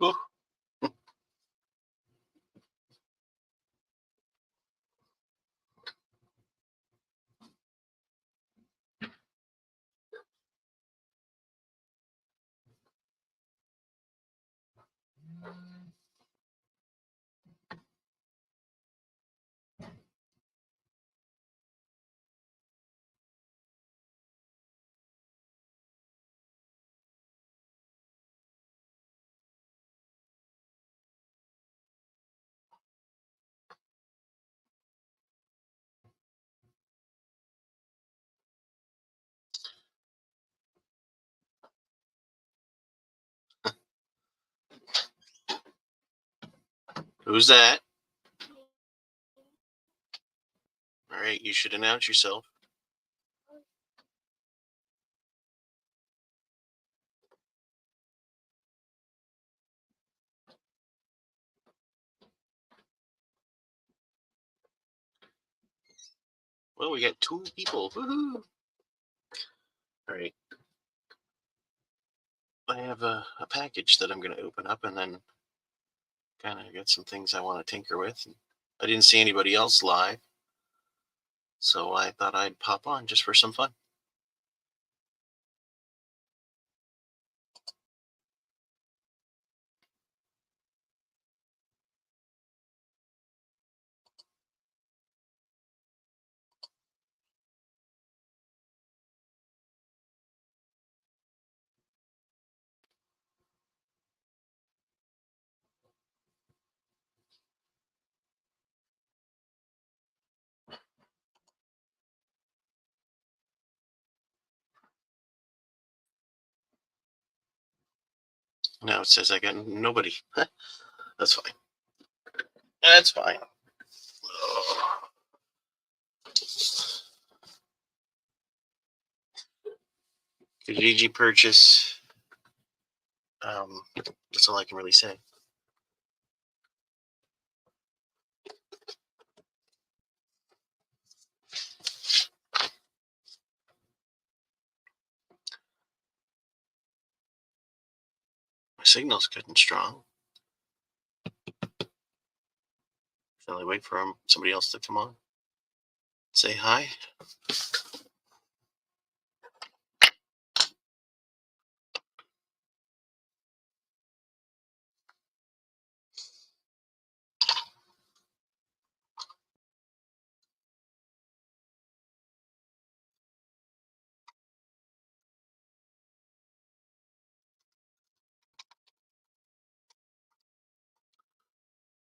Ooh. Who's that? All right, you should announce yourself. Well, we got 2 people. Woohoo! All right. I have a package that I'm going to open up and then kind of get some things I want to tinker with. And I didn't see anybody else live, so I thought I'd pop on just for some fun. Now it says I got nobody. That's fine. That's fine. Kijiji purchase. That's all I can really say. My signal's good and strong. Shall I wait for somebody else to come on? Say hi.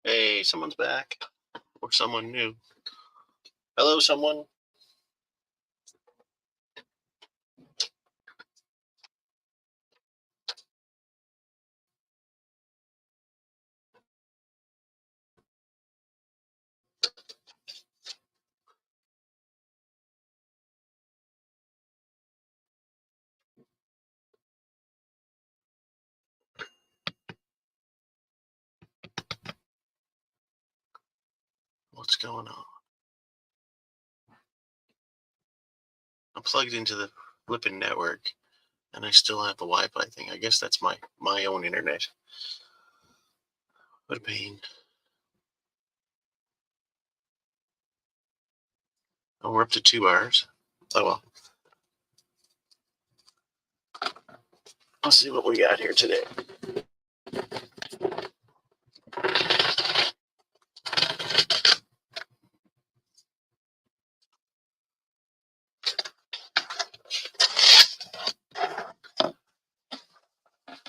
Hey, someone's back. Or someone new. Hello, someone. What's going on? I'm plugged into the flipping network, and I still have the Wi-Fi thing. I guess that's my own internet. What a pain. Oh, we're up to 2 hours. Oh well. Let's see what we got here today.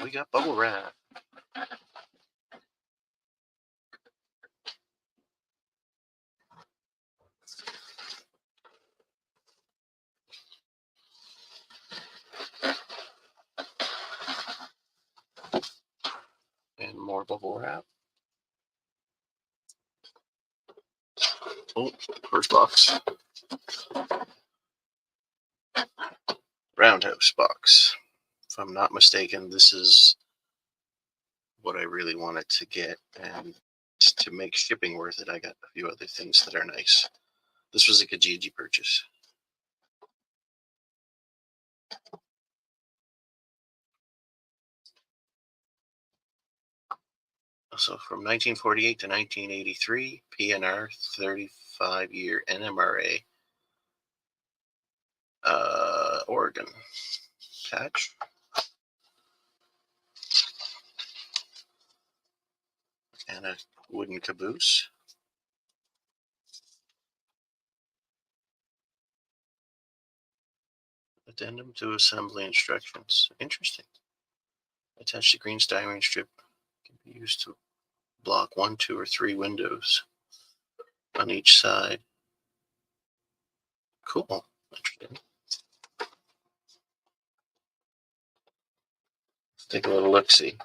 We got bubble wrap. And more bubble wrap. Oh, first box. Roundhouse box. If I'm not mistaken, this is what I really wanted to get. And to make shipping worth it, I got a few other things that are nice. This was a Kijiji purchase. So from 1948 to 1983, PNR, 35-year NMRA, Oregon patch. And a wooden caboose. Addendum to assembly instructions. Interesting. Attach the green styrene strip. Can be used to block 1, 2, or 3 windows on each side. Cool. Interesting. Let's take a little look-see.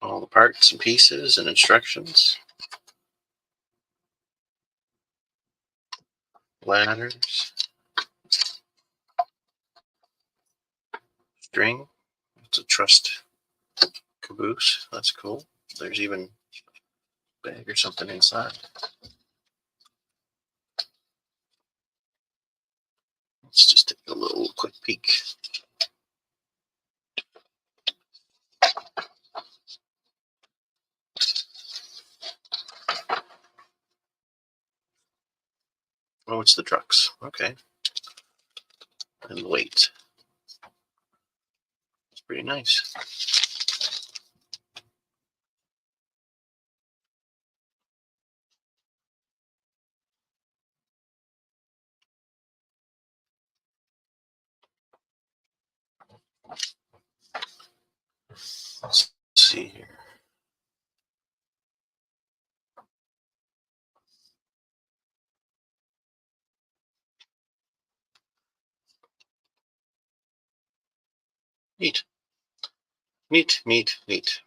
All the parts and pieces and instructions. Ladders. String. It's a trussed caboose. That's cool. There's even a bag or something inside. Let's just take a little quick peek. Oh, it's the trucks. Okay. And weight. It's pretty nice. Let's see here. Neat. Neat, neat, neat.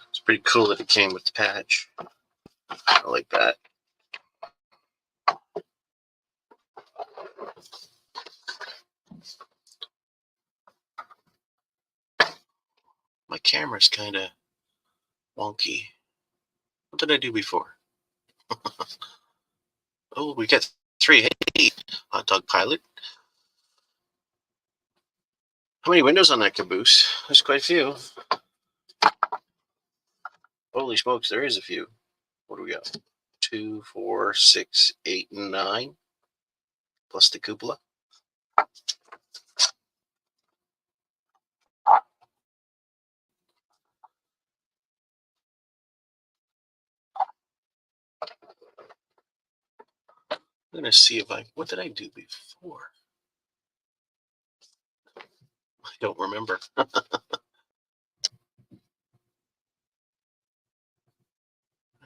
It's pretty cool that it came with the patch. I like that. My camera's kind of wonky. What did I do before? Oh, we got 3. Hey, hot dog pilot. How many windows on that caboose? There's quite a few. Holy smokes, there is a few. What do we got? 2, 4, 6, 8, and 9. Plus the cupola. I'm gonna see if what did I do before? I don't remember.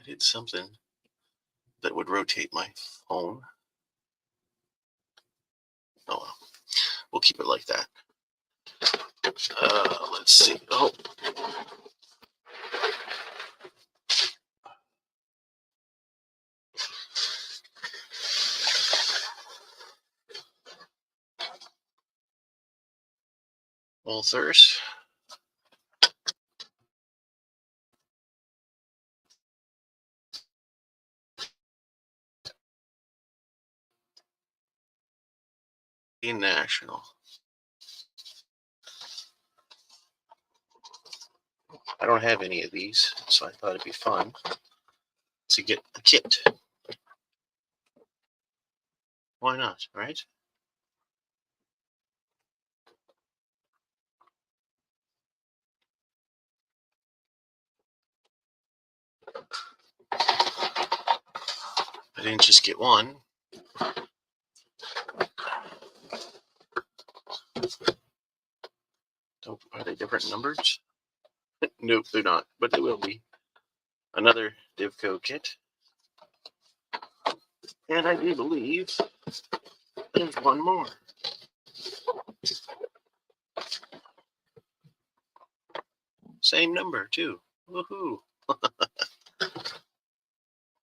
I did something that would rotate my phone. Oh well, we'll keep it like that. Let's see. Oh, authors. National. I don't have any of these, so I thought it'd be fun to get a kit. Why not, right? I didn't just get one. Are they different numbers? Nope, they're not, but they will be. Another Divco kit. And I do believe there's one more. Same number, too. Woohoo.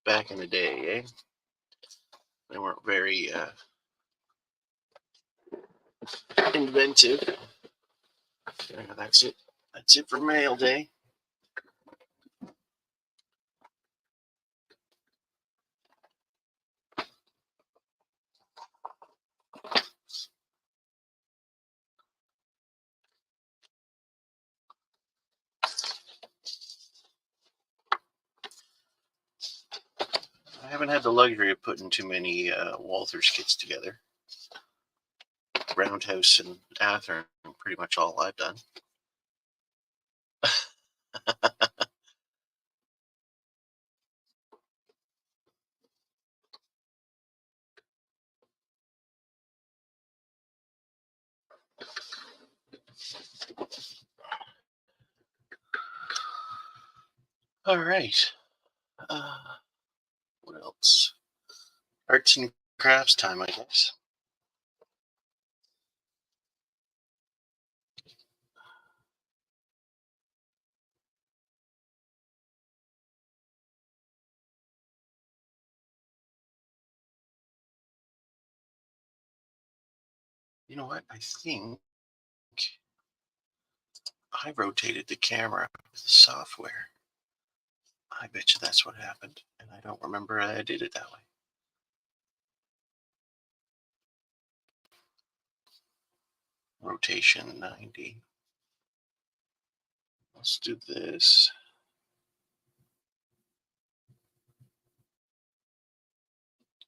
Back in the day, eh? They weren't very inventive. Yeah, that's it. That's it for mail day. I haven't had the luxury of putting too many Walther's kits together. Roundhouse and Athearn, pretty much all I've done. All right. What else? Arts and crafts time, I guess. You know what? I think I rotated the camera with the software. I bet you that's what happened. And I don't remember I did it that way. Rotation 90. Let's do this.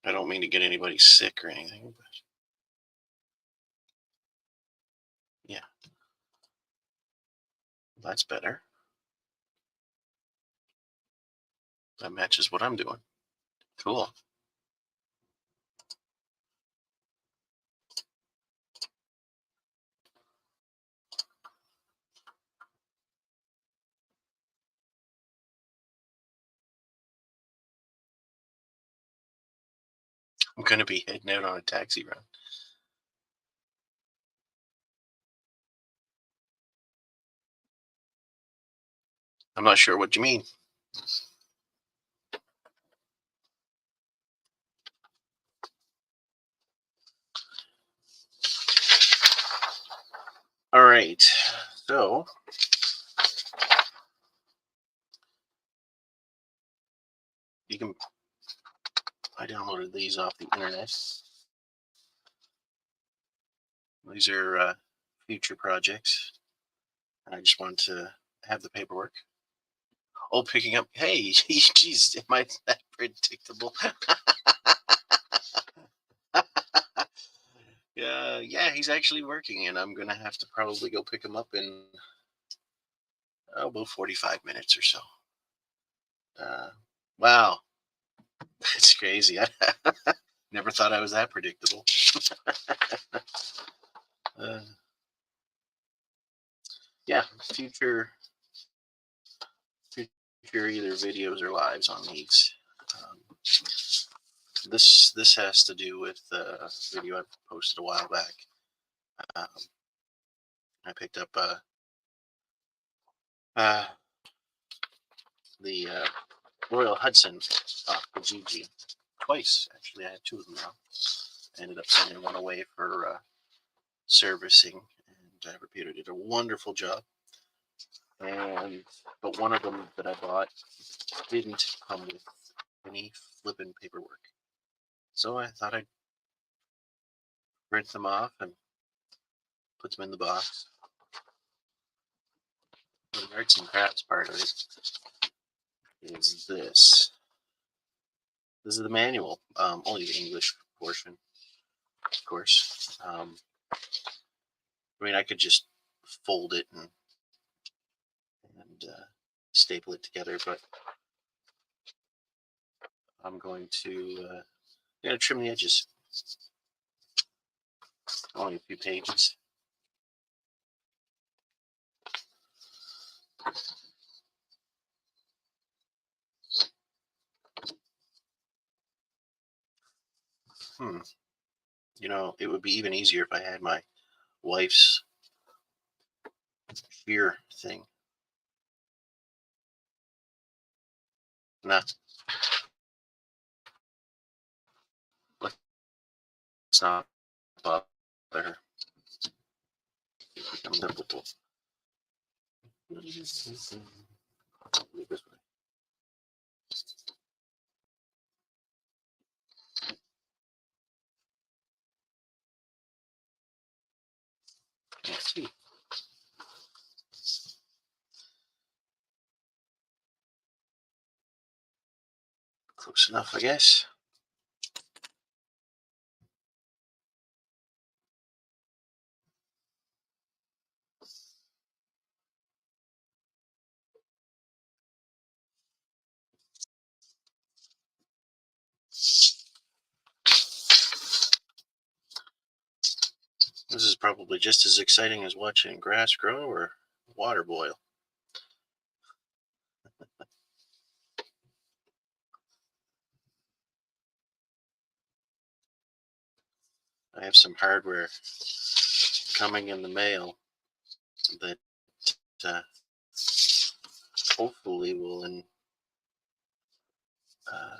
I don't mean to get anybody sick or anything, but yeah, that's better. That matches what I'm doing. Cool. I'm going to be heading out on a taxi run. I'm not sure what you mean. All right. So you can, I downloaded these off the internet. These are future projects. I just want to have the paperwork. Oh, picking up. Hey, geez, am I that predictable? Yeah, he's actually working, and I'm gonna have to probably go pick him up in about 45 minutes or so. Wow, that's crazy. I never thought I was that predictable. uh, yeah, future either videos or lives on these. Um, this has to do with a video I posted a while back. Um, I picked up the Royal Hudson off the GG twice. Actually, I had two of them now. I ended up sending one away for servicing, and I repeated did a wonderful job. But one of them that I bought didn't come with any flippin' paperwork. So I thought I'd print them off and put them in the box. The arts and crafts part of it is this. This is the manual, only the English portion, of course. I mean, I could just fold it and staple it together, but I'm going to trim the edges. Only a few pages. Hmm. It would be even easier if I had my wife's shear thing. Nah, let's not bother her. I'm done with the- This way. Can't see. Close enough, I guess. This is probably just as exciting as watching grass grow or water boil. I have some hardware coming in the mail that uh, hopefully will uh,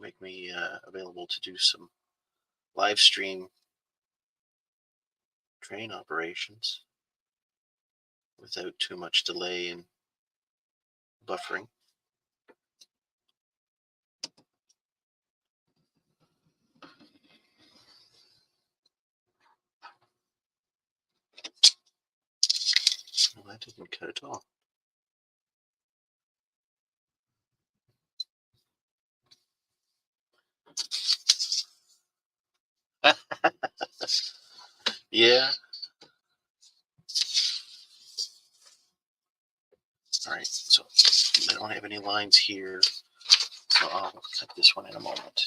make me available to do some live stream train operations without too much delay and buffering. Well, that didn't cut at all. Yeah. All right. So I don't have any lines here. So I'll cut this one in a moment.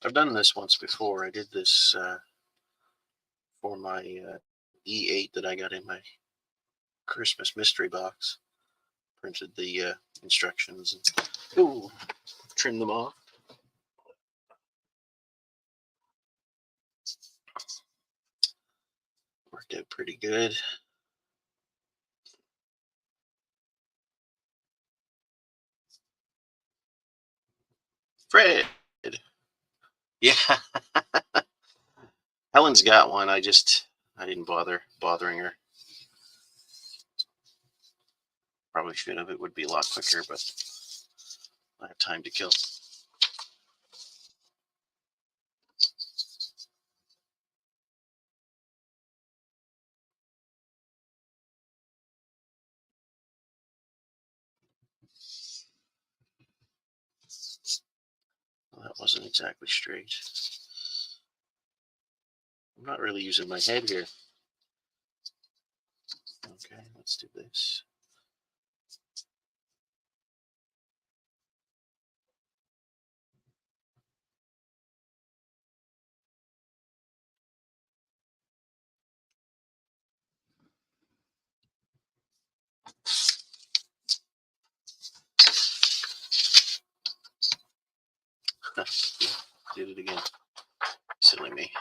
I've done this once before. I did this for my E8 that I got in my Christmas mystery box. Printed the instructions and ooh, trimmed them off. Worked out pretty good. Fred. Yeah, Helen's got one. I didn't bother bothering her. Probably should have. It would be a lot quicker, but I have time to kill. Well, that wasn't exactly straight. I'm not really using my head here. Okay, let's do this. Did it again. Silly me.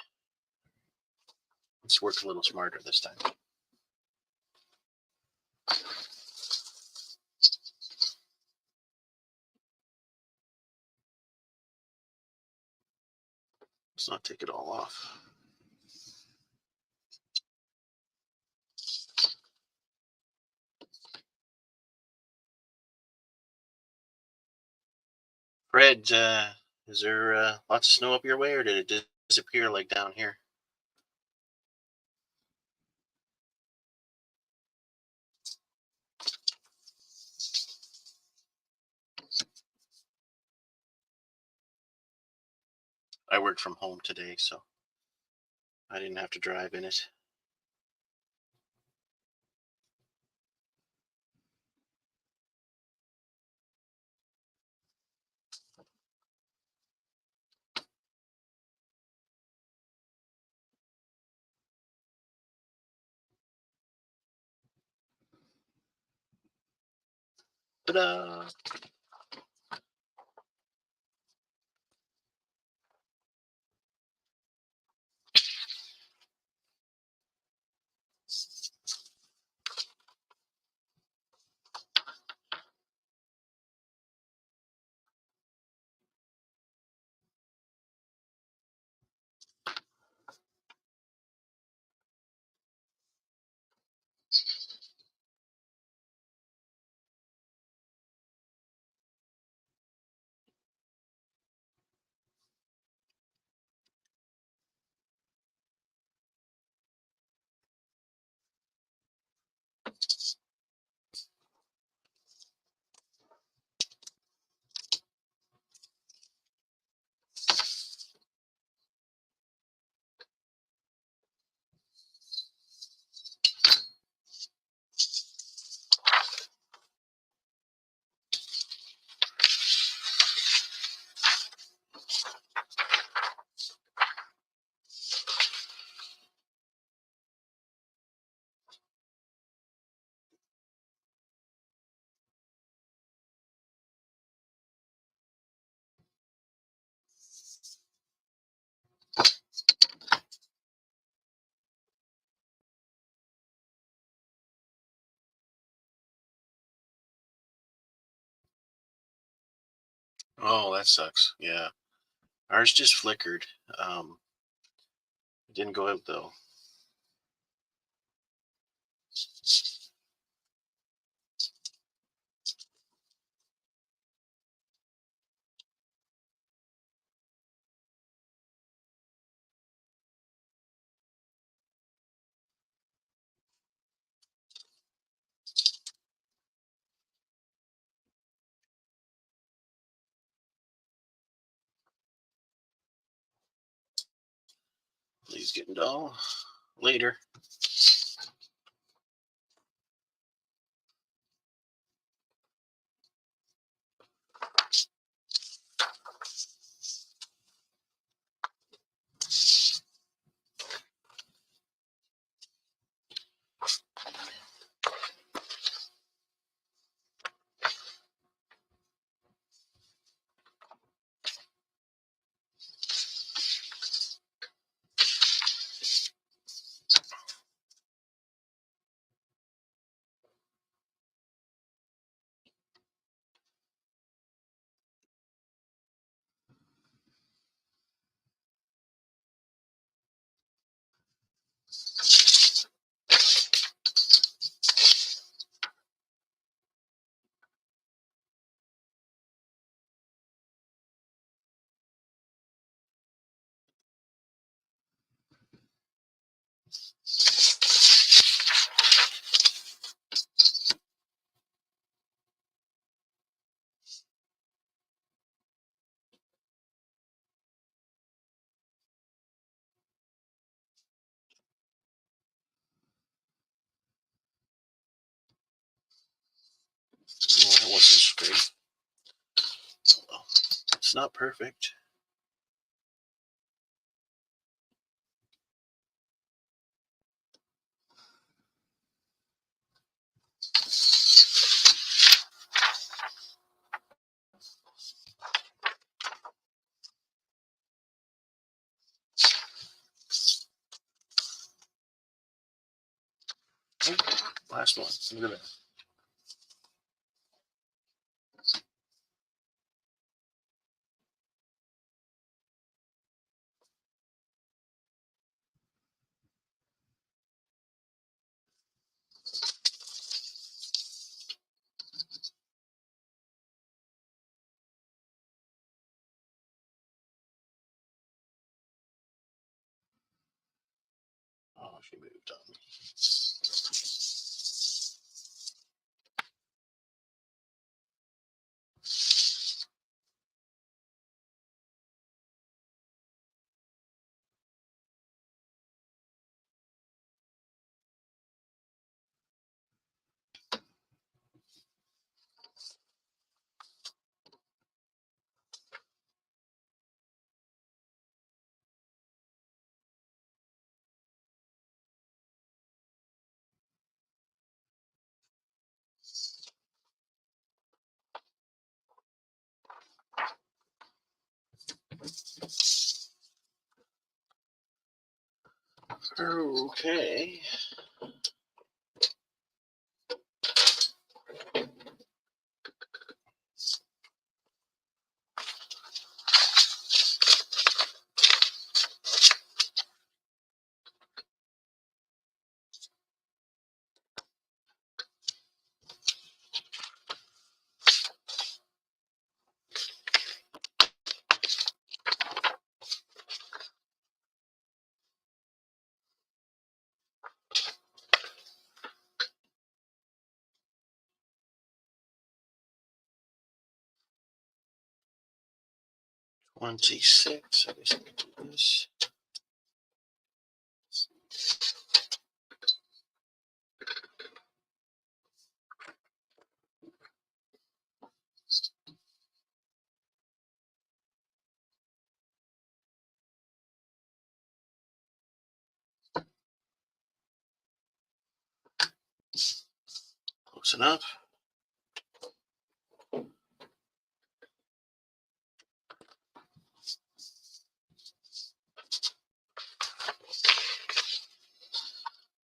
Let's work a little smarter this time. Let's not take it all off. Fred, is there lots of snow up your way, or did it disappear like down here? I worked from home today, so I didn't have to drive in it. Ta-da! Oh, that sucks. Yeah. Ours just flickered. It didn't go out though. Please getting dull. Later. Well, that wasn't straight. Well, it's not perfect. Oh, last one. Look at that. Oh, she moved on me. Okay. $26. I guess I can do this. Close enough.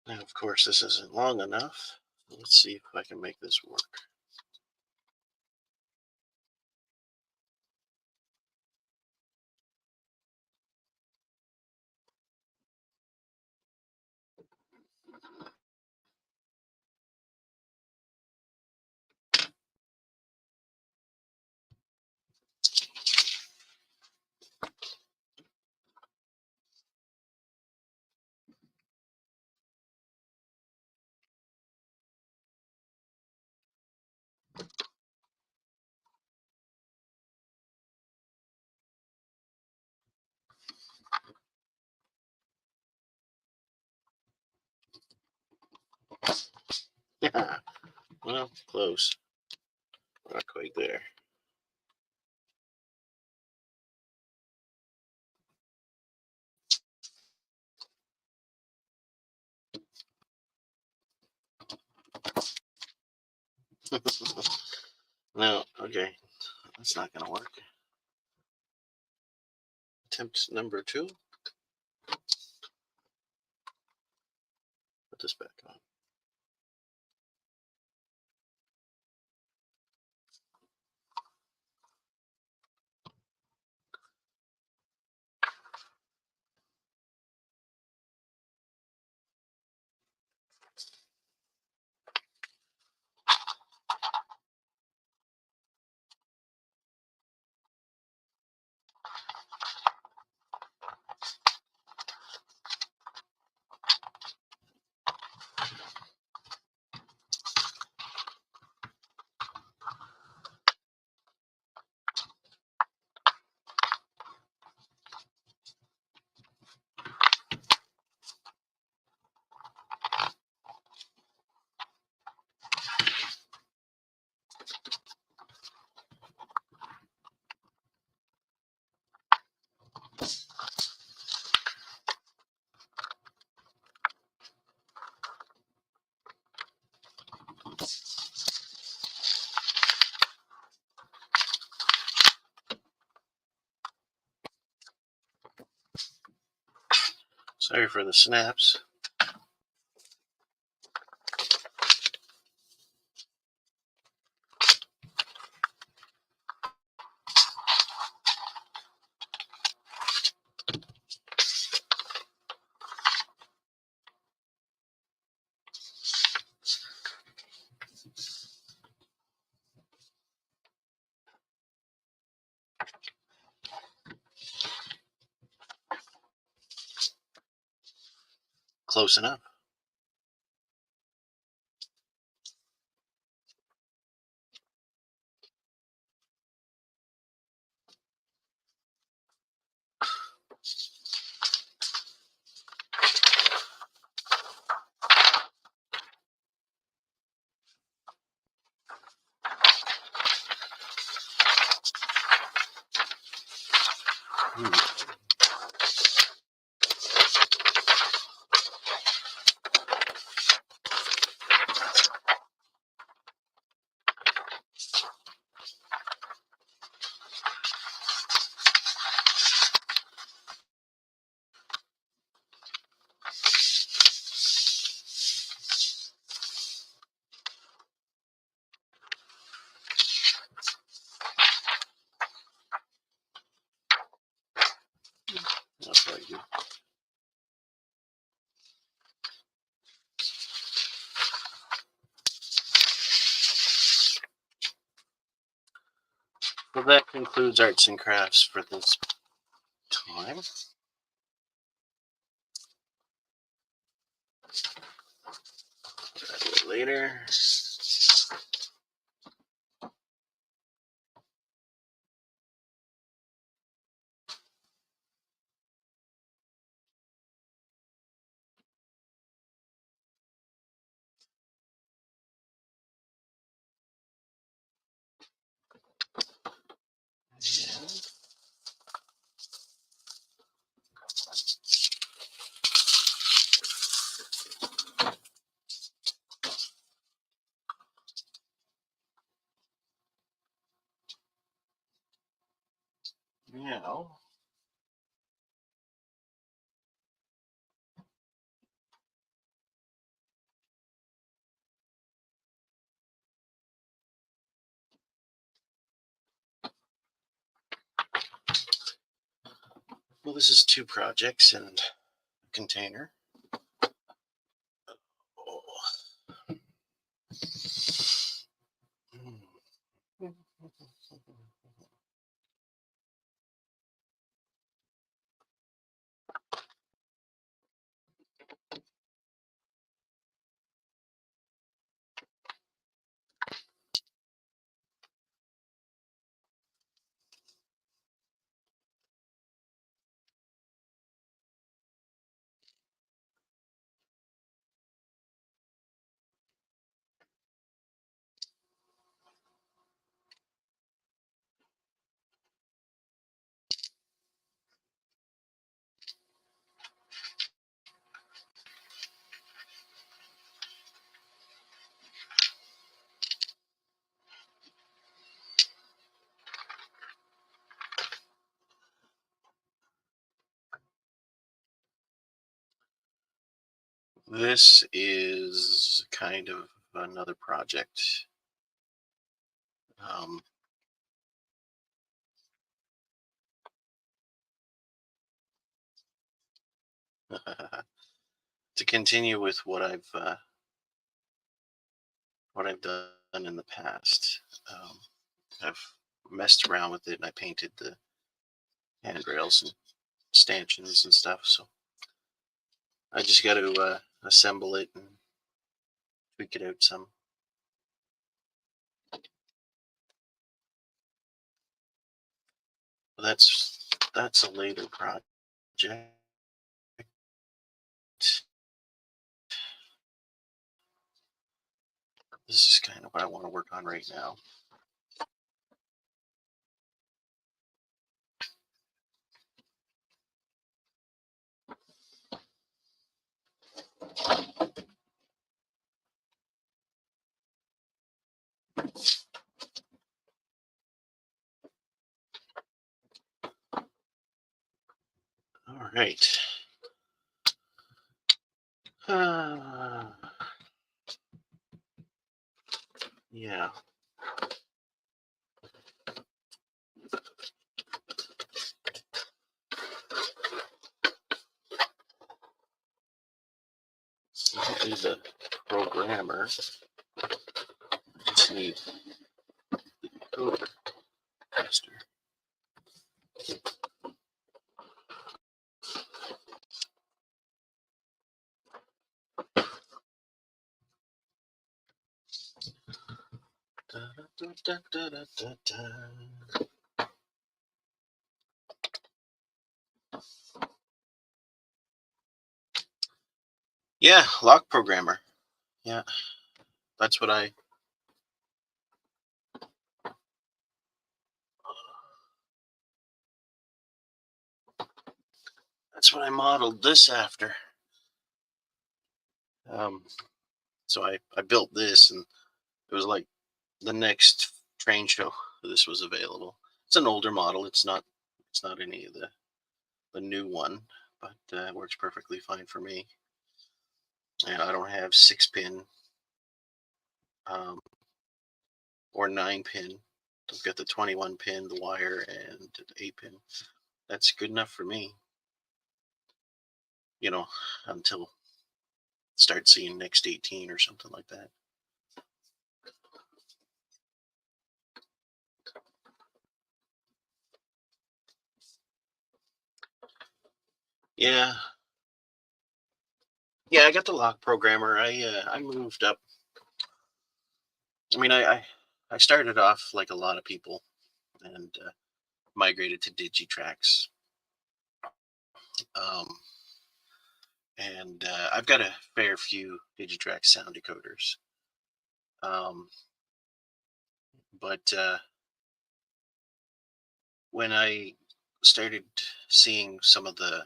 Now, of course, this isn't long enough. Let's see if I can make this work. Yeah, well, close. Not quite there. No, okay, that's not going to work. Attempt number 2. Put this back on. Sorry for the snaps. Close enough. so I do. Well, that concludes arts and crafts for this time. Try to do it later. Now, well, this is 2 projects and a container. Oh. This is kind of another project. Um, to continue with what I've done in the past. I've messed around with it and I painted the handrails and stanchions and stuff. So I just got to assemble it and tweak it out some. But that's a later project. This is kind of what I want to work on right now. All right. Yeah. I don't need the programmer. I just need the decoder master. Da, da, da, da, da, da, da. Yeah, lock programmer. Yeah, that's what I modeled this after. Um, so I built this, and it was like the next train show this was available. It's an older model. It's not any of the new one, but it works perfectly fine for me. And I don't have 6-pin um, or 9-pin. I've got the 21 pin, the wire, and the 8-pin. That's good enough for me. you know, until start seeing next 18 or something like that. Yeah, yeah, I got the lock programmer. I moved up. I mean, I started off like a lot of people and migrated to Digitrax. Um, and I've got a fair few Digitrax sound decoders. Um, but when I started seeing some of the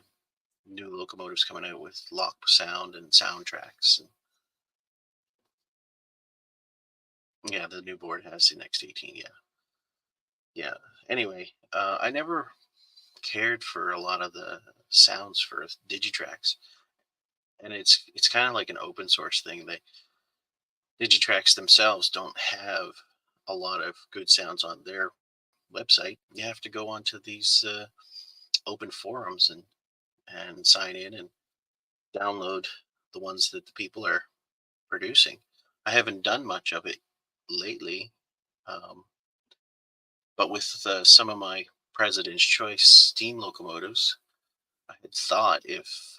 new locomotives coming out with lock sound and soundtracks, and yeah, the new board has the next 18. Yeah, yeah. Anyway, I never cared for a lot of the sounds for Digitrax, and it's kind of like an open source thing. They Digitrax themselves don't have a lot of good sounds on their website. You have to go onto these open forums and sign in and download the ones that the people are producing. I haven't done much of it lately, um, but with some of my President's Choice steam locomotives, I had thought if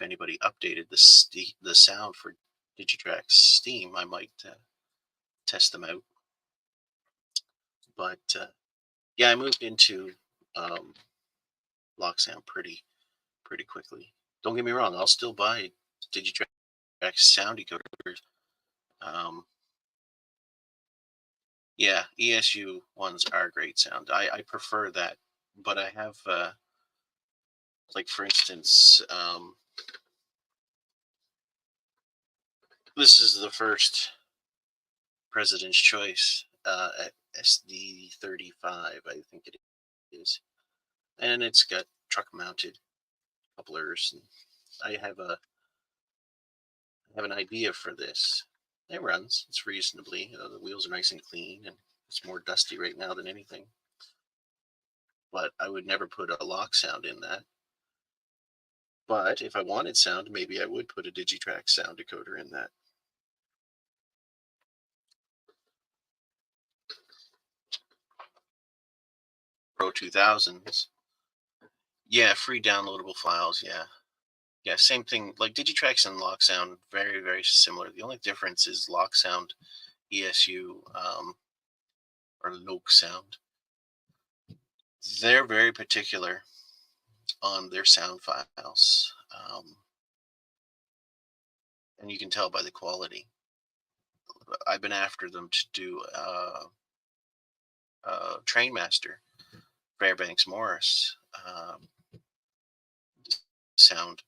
anybody updated the sound for Digitrax Steam, I might test them out. But yeah, I moved into um, lock sound pretty quickly. Don't get me wrong; I'll still buy Digitrax sound decoders. Um, yeah, ESU ones are great sound. I prefer that, but I have like for instance, this is the first President's Choice at SD35, I think it is, and it's got truck mounted couplers. And I have an idea for this. It runs. It's reasonably. The wheels are nice and clean, and it's more dusty right now than anything. But I would never put a lock sound in that. But if I wanted sound, maybe I would put a Digitrax sound decoder in that. Pro 2000s. Yeah, free downloadable files. Yeah. Yeah, same thing. Like Digitrax and Lock Sound, very similar. The only difference is Lock Sound ESU or Loke Sound. They're very particular on their sound files, and you can tell by the quality. I've been after them to do Trainmaster, Fairbanks Morris sound.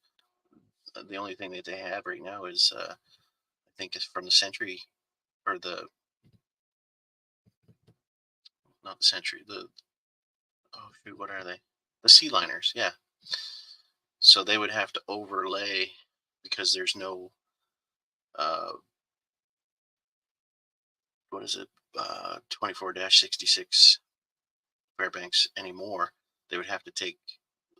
The only thing that they have right now is, I think, it's from the Century or the not the Century. The oh shoot, what are they? The Sea Liners. Yeah. So they would have to overlay because there's no uh, what is it 24-66 Fairbanks anymore. They would have to take,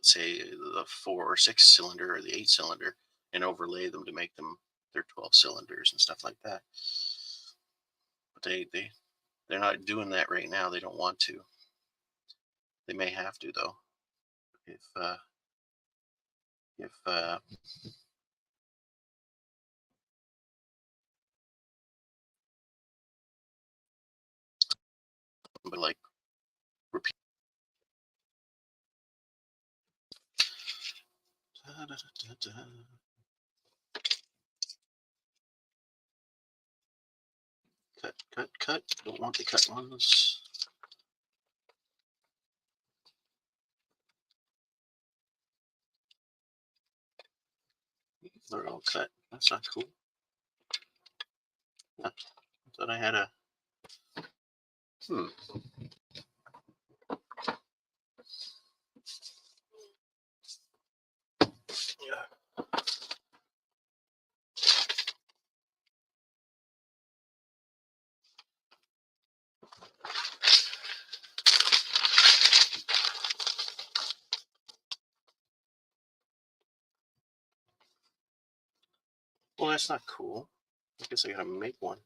say, the 4 or 6 cylinder or the 8 cylinder and overlay them to make them their 12 cylinders and stuff like that. But they're not doing that right now. They don't want to. They may have to though if but like repeat. Cut. Don't want the cut ones. They're all cut. That's not cool. I thought I had a. Hmm. Yeah. Well, that's not cool. I guess I gotta make one.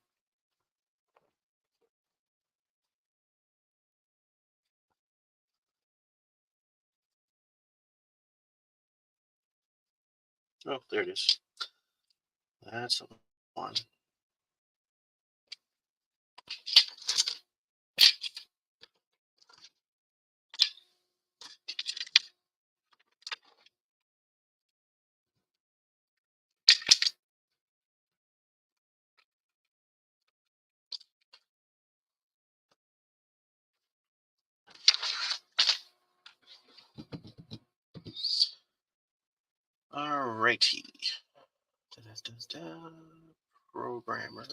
Oh, there it is. That's the one. Alrighty. Da-da-da-da. Programmer.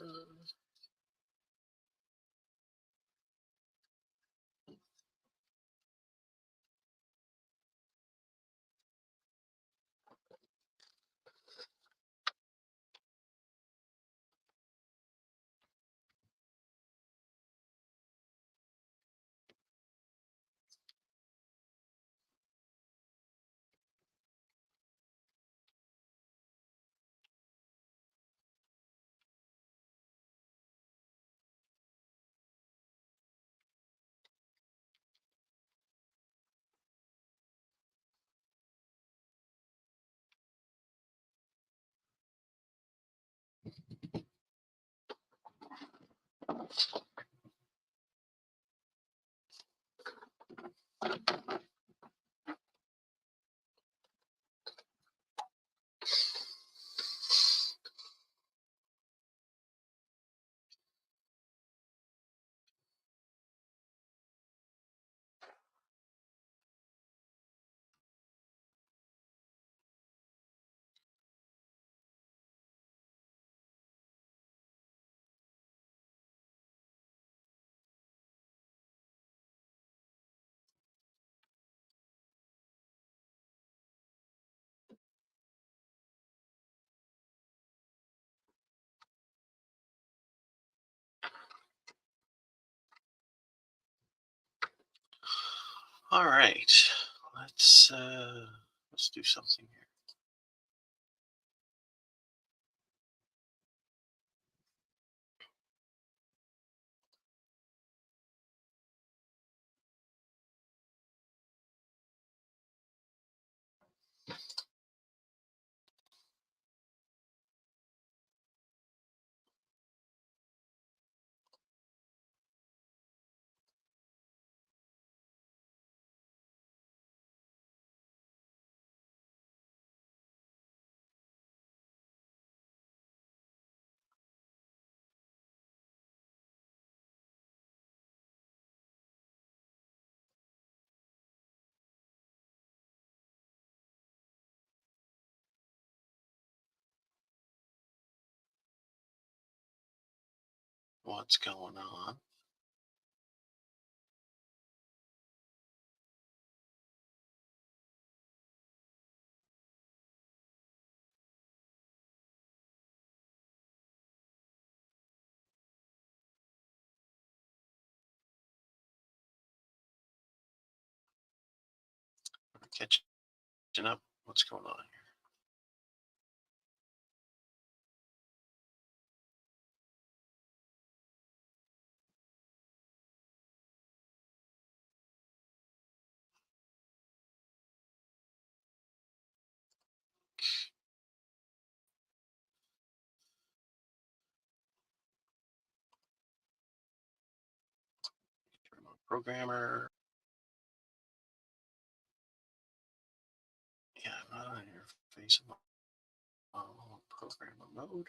All right. Let's do something here. What's going on? Catching up. What's going on here? Remote programmer. Yeah, I'm not on interface. Programmer mode.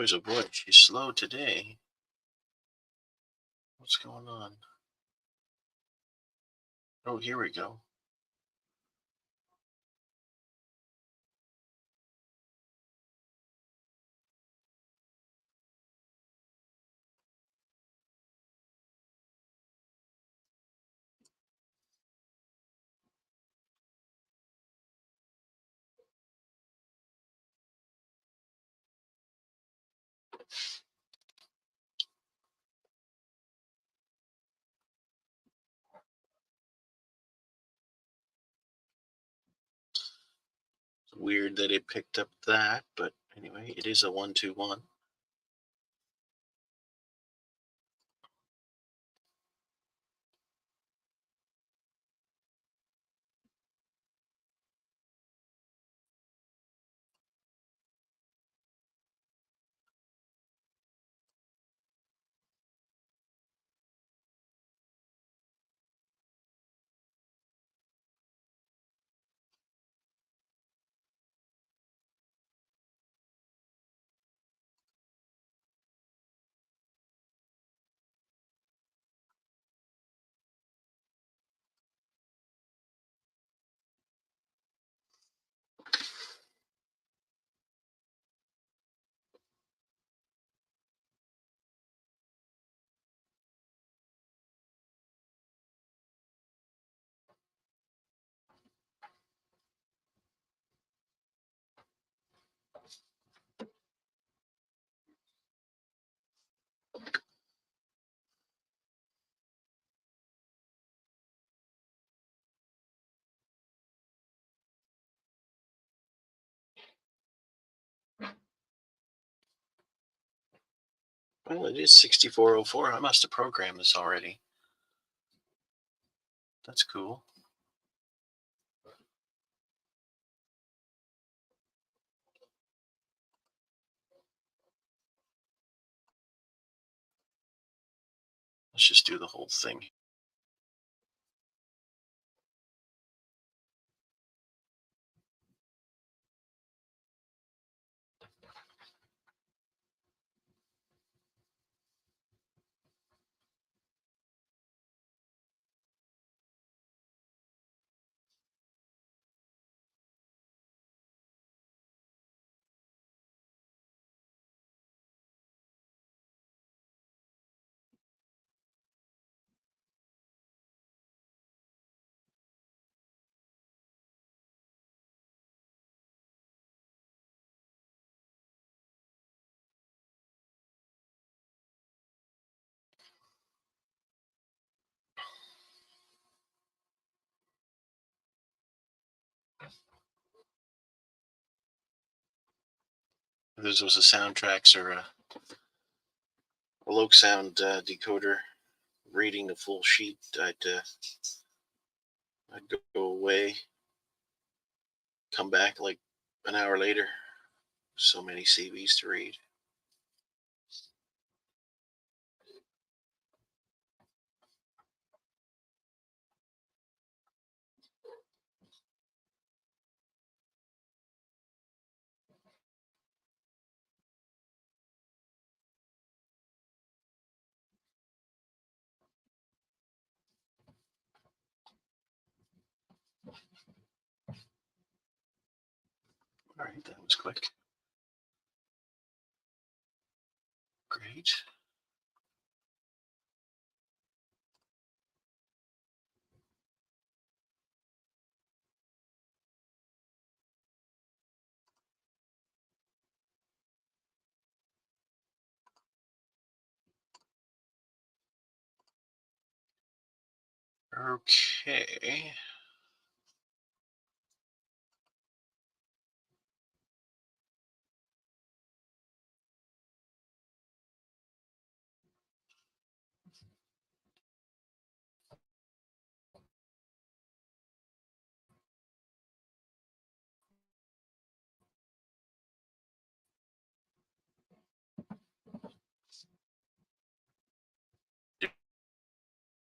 Boys, oh boy, she's slow today. What's going on? Oh, here we go. It's weird that it picked up that, but anyway, it is a 121. Well, it is 6404. I must have programmed this already. That's cool. Let's just do the whole thing. If this was a soundtracks or a low sound decoder reading the full sheet, I'd go away, come back like an hour later. So many CVs to read. All right, that was quick. Great. Okay.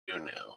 Do now.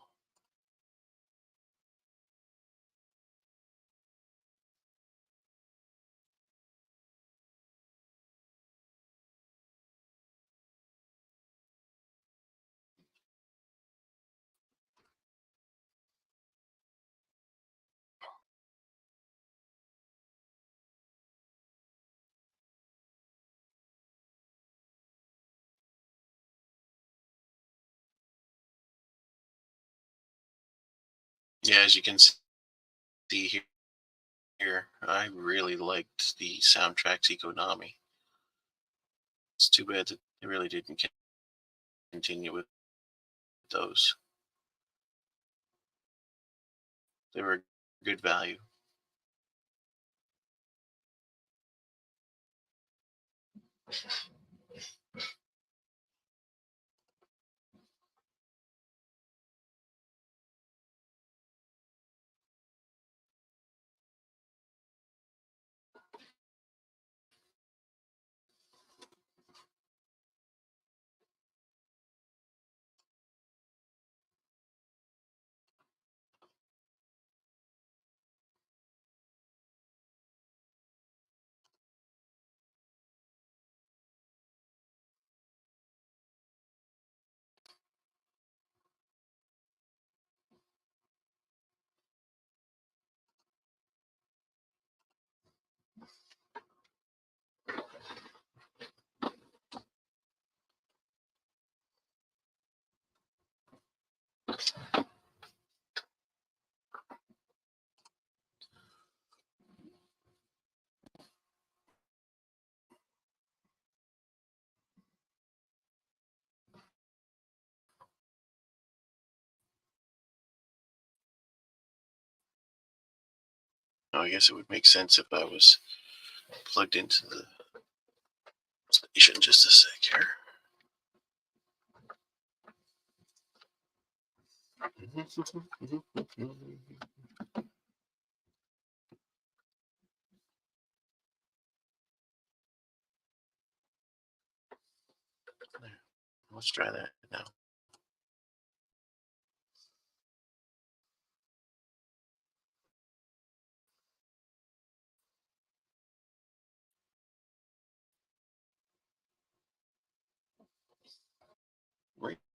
Yeah, as you can see here, I really liked the soundtracks Econami. It's too bad that they really didn't continue with those. They were good value. Now, I guess it would make sense if I was plugged into the station. Just a sec here. There. Let's try that now.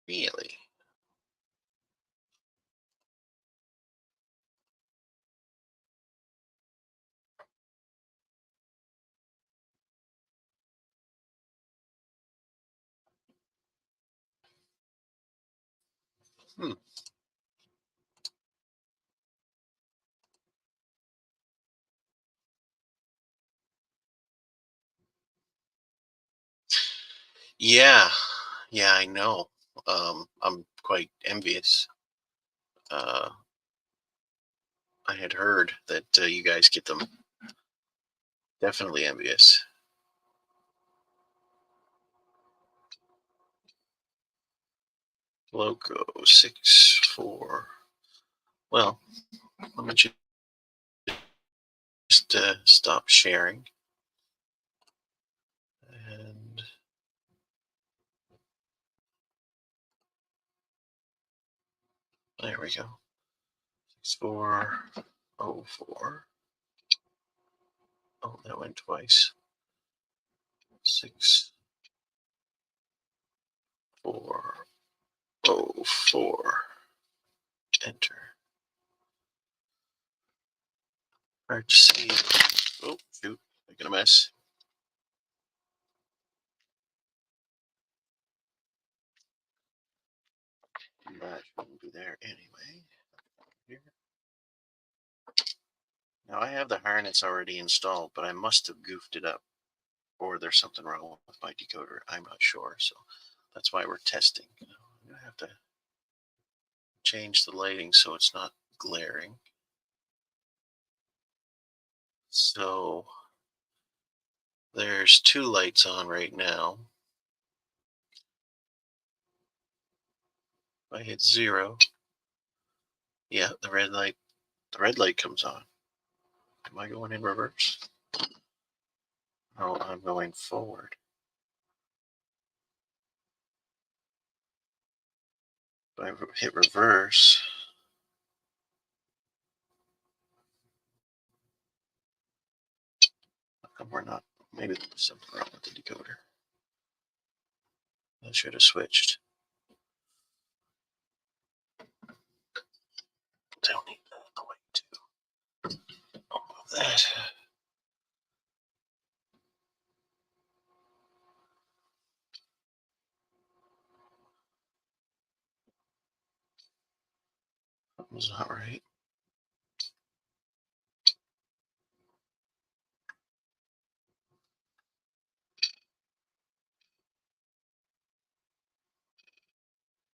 Really? Hmm. Yeah, yeah, I know. I'm quite envious. Uh, I had heard that you guys get them. Definitely envious. Loco 6 4. Well, let me just stop sharing. And there we go. 6404. Oh, that went twice. 6404. Enter. Hard to see. Oh, shoot. Making a mess. That shouldn't be there anyway. Here. Now I have the harness already installed, but I must have goofed it up, or there's something wrong with my decoder. I'm not sure, so that's why we're testing. I'm gonna have to change the lighting so it's not glaring. So there's two lights on right now. If I hit 0, yeah, the red light comes on. Am I going in reverse? Oh, I'm going forward. If I hit reverse, how come we're not? Maybe there's something wrong with the decoder. I should have switched. Don't need the way to move that. That was not right.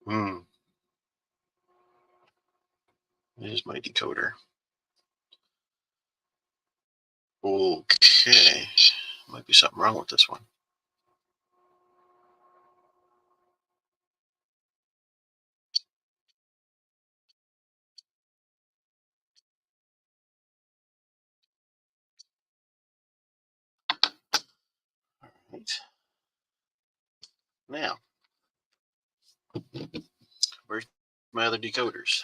Hmm. Here's my decoder. Okay. Might be something wrong with this one. Right. Now, where's my other decoders?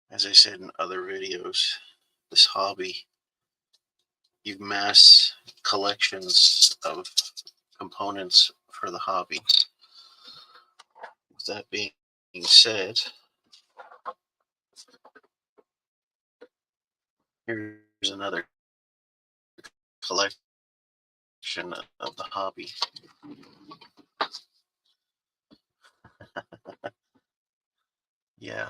As I said in other videos, this hobby, you mass collections of components for the hobby. With that being said, here's another collection of the hobby. Yeah,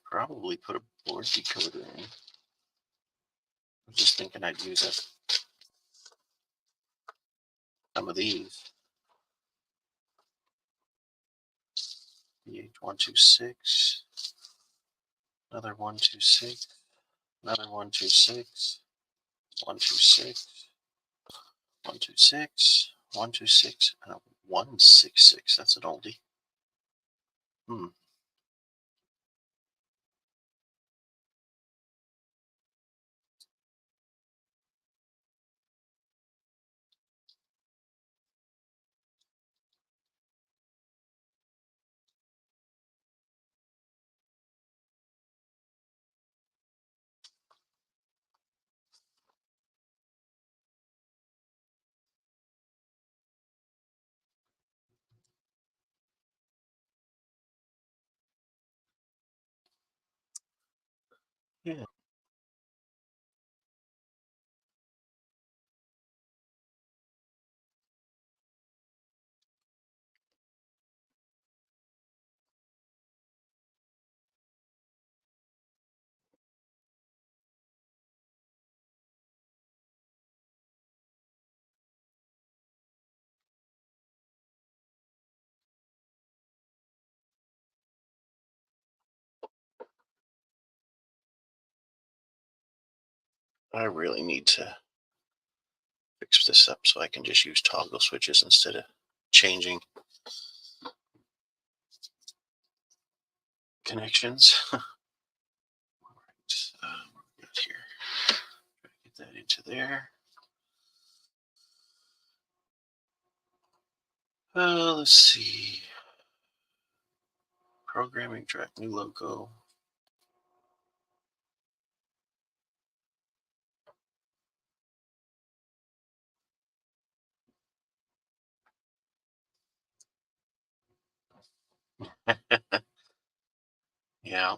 probably put a board decoder in. I was just thinking I'd use some of these. BH126, another 126, another 126, 126, 126, 126, and a 166. That's an oldie. Hmm. Yeah, I really need to fix this up so I can just use toggle switches instead of changing connections. All right, what we got here? Get that into there. Let's see. Programming track, new logo. Yeah,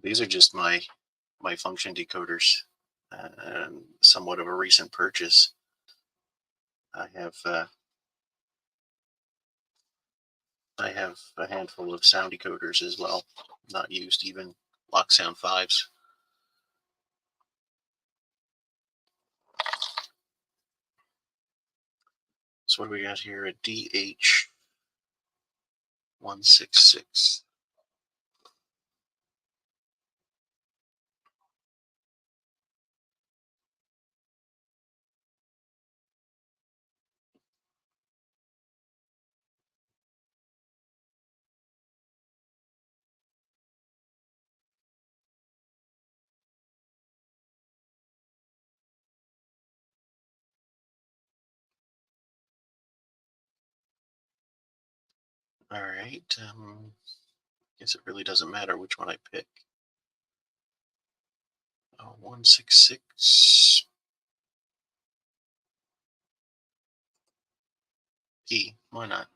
these are just my function decoders, and somewhat of a recent purchase. I have a handful of sound decoders as well, not used, even lock sound 5s. So what do we got here? A DH166. All right. Guess it really doesn't matter which one I pick. 166 P. Why not?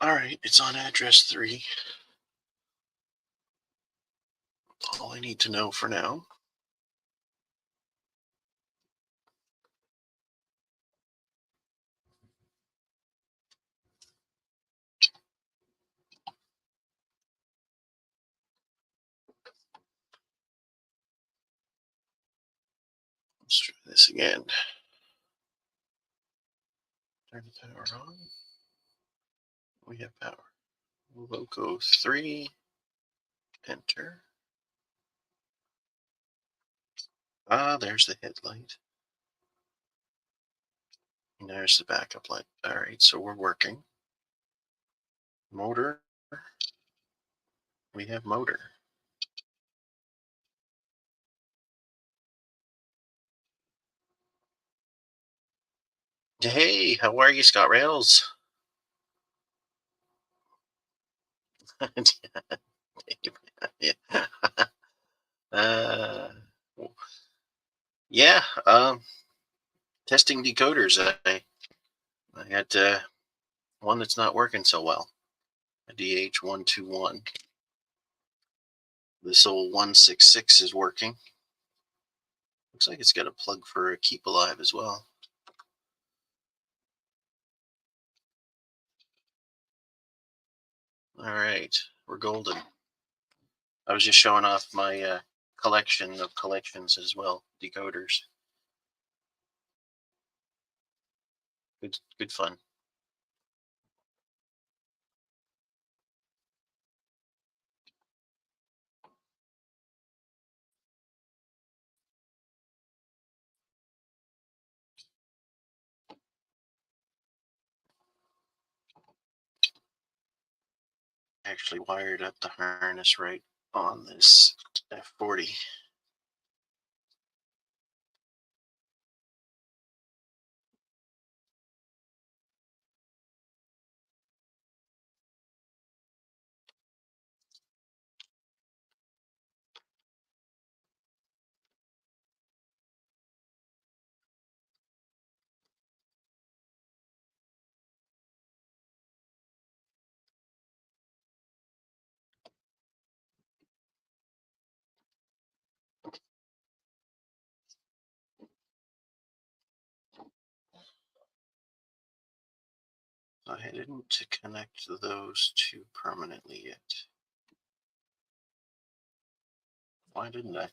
All right, it's on address 3. All I need to know for now. Let's try this again. Turn the power on. We have power. Loco 3. Enter. Ah, there's the headlight. And there's the backup light. All right, so we're working. Motor. We have motor. Hey, how are you, Scott Rails? Yeah. Uh, yeah. Testing decoders. I had one that's not working so well. A DH121. This old 166 is working. Looks like it's got a plug for a keep alive as well. All right, we're golden. I was just showing off my collection of collections as well, decoders. Good fun. Actually wired up the harness right on this F40. I didn't connect those two permanently yet. Why didn't I?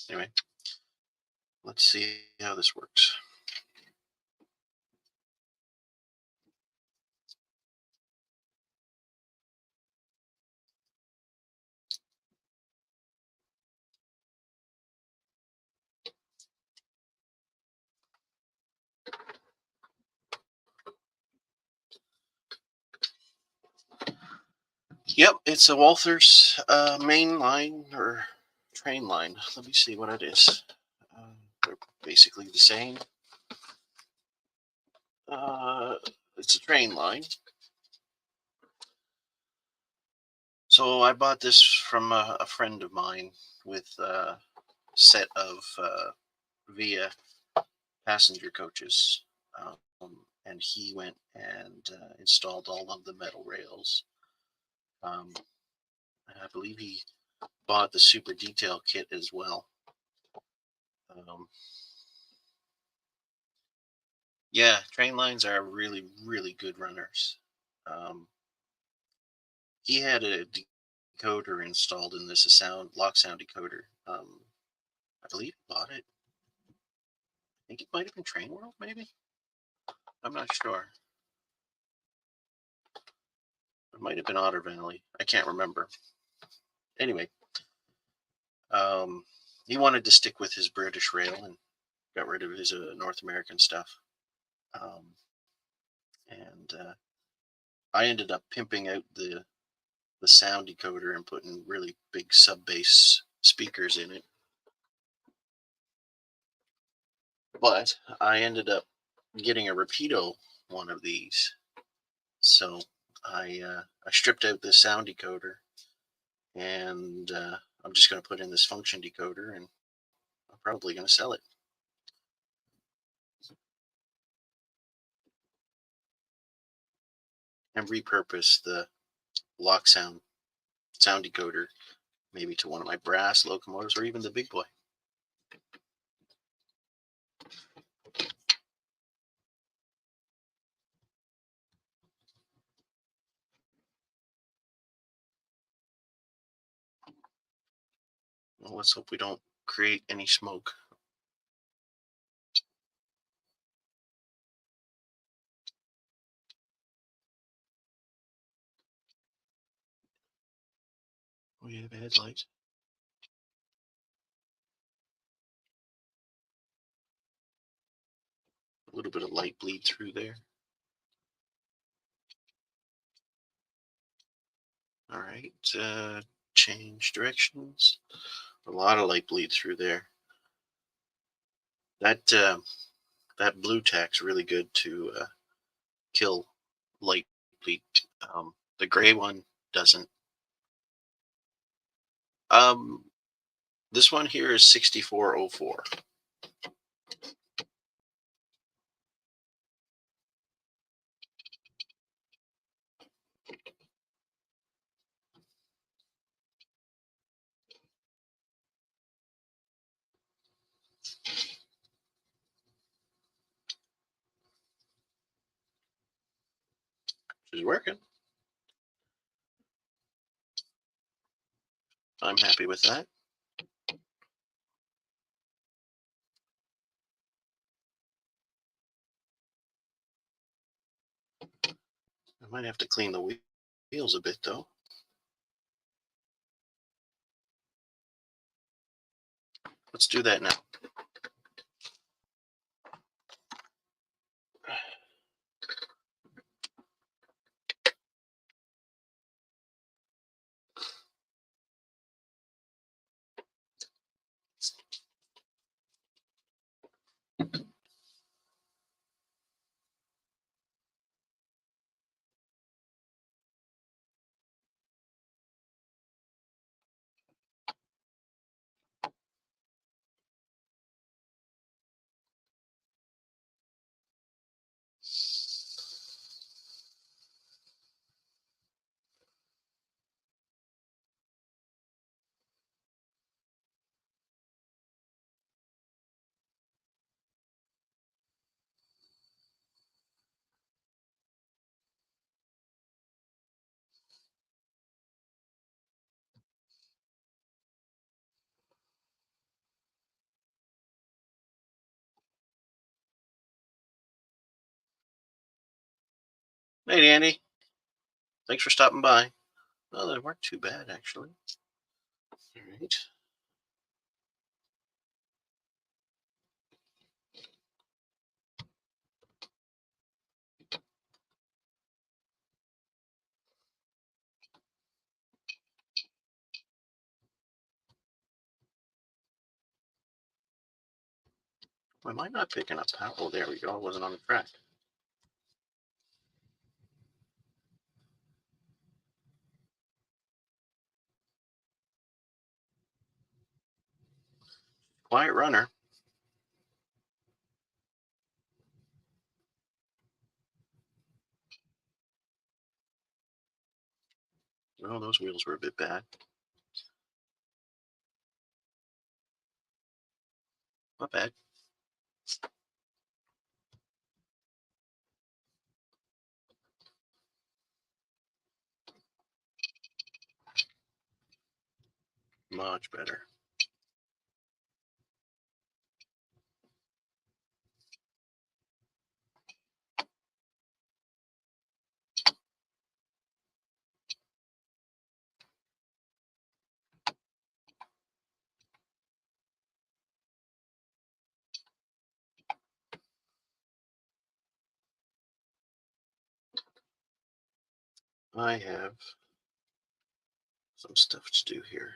Anyway, let's see how this works. Yep, it's a Walther's main line or train line. Let me see what it is. They're basically the same. Uh, it's a train line. So I bought this from a friend of mine with a set of Via passenger coaches. And he went and installed all of the metal rails. And I believe he bought the super detail kit as well. Um, yeah, train lines are really, really good runners. Um, he had a decoder installed in this, a sound lock sound decoder. I believe he bought it. I think it might have been Train World, maybe. I'm not sure. It might have been Otter Valley. I can't remember. Anyway, um, he wanted to stick with his British rail and got rid of his North American stuff. Um, and I ended up pimping out the sound decoder and putting really big sub bass speakers in it. But I ended up getting a Rapido one of these. So I stripped out this sound decoder and I'm just going to put in this function decoder and I'm probably going to sell it. and repurpose the lock sound decoder maybe to one of my brass locomotives or even the big boy. Well, let's hope we don't create any smoke. We have a headlight. A little bit of light bleed through there. All right, change directions. A lot of light bleed through there. That blue tack's really good to kill light bleed. The gray one doesn't. Um, this one here is 6404. She's working. I'm happy with that. I might have to clean the wheels a bit though. Let's do that now. Hey, Danny. Thanks for stopping by. Well, they weren't too bad, actually. All right. Am I not picking up power? Oh, there we go. I wasn't on the track. Quiet runner. Oh, those wheels were a bit bad. Not bad. Much better. I have some stuff to do here.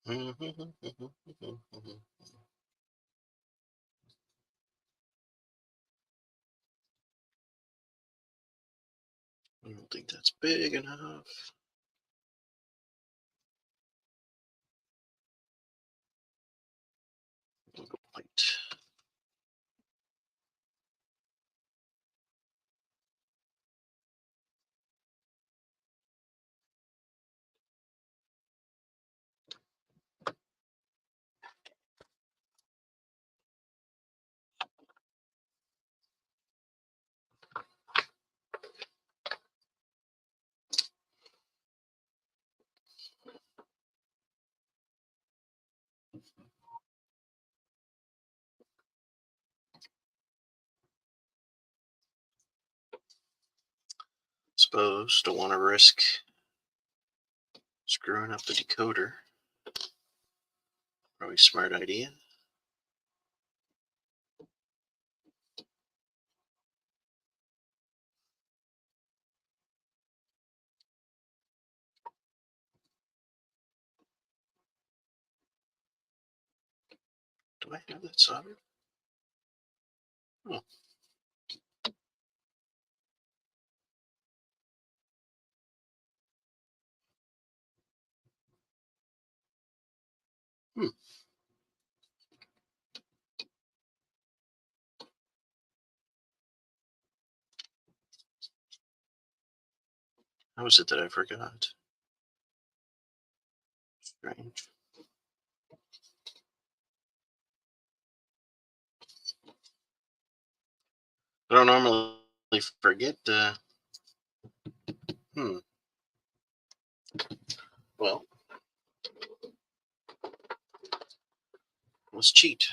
I don't think that's big enough. We'll go white. Suppose don't want to risk screwing up the decoder. Probably smart idea. Do I have that soldered? Oh. Hmm. How is it that I forgot? Strange. I don't normally forget. Hmm. Well, let's cheat.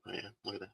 Oh yeah, look at that.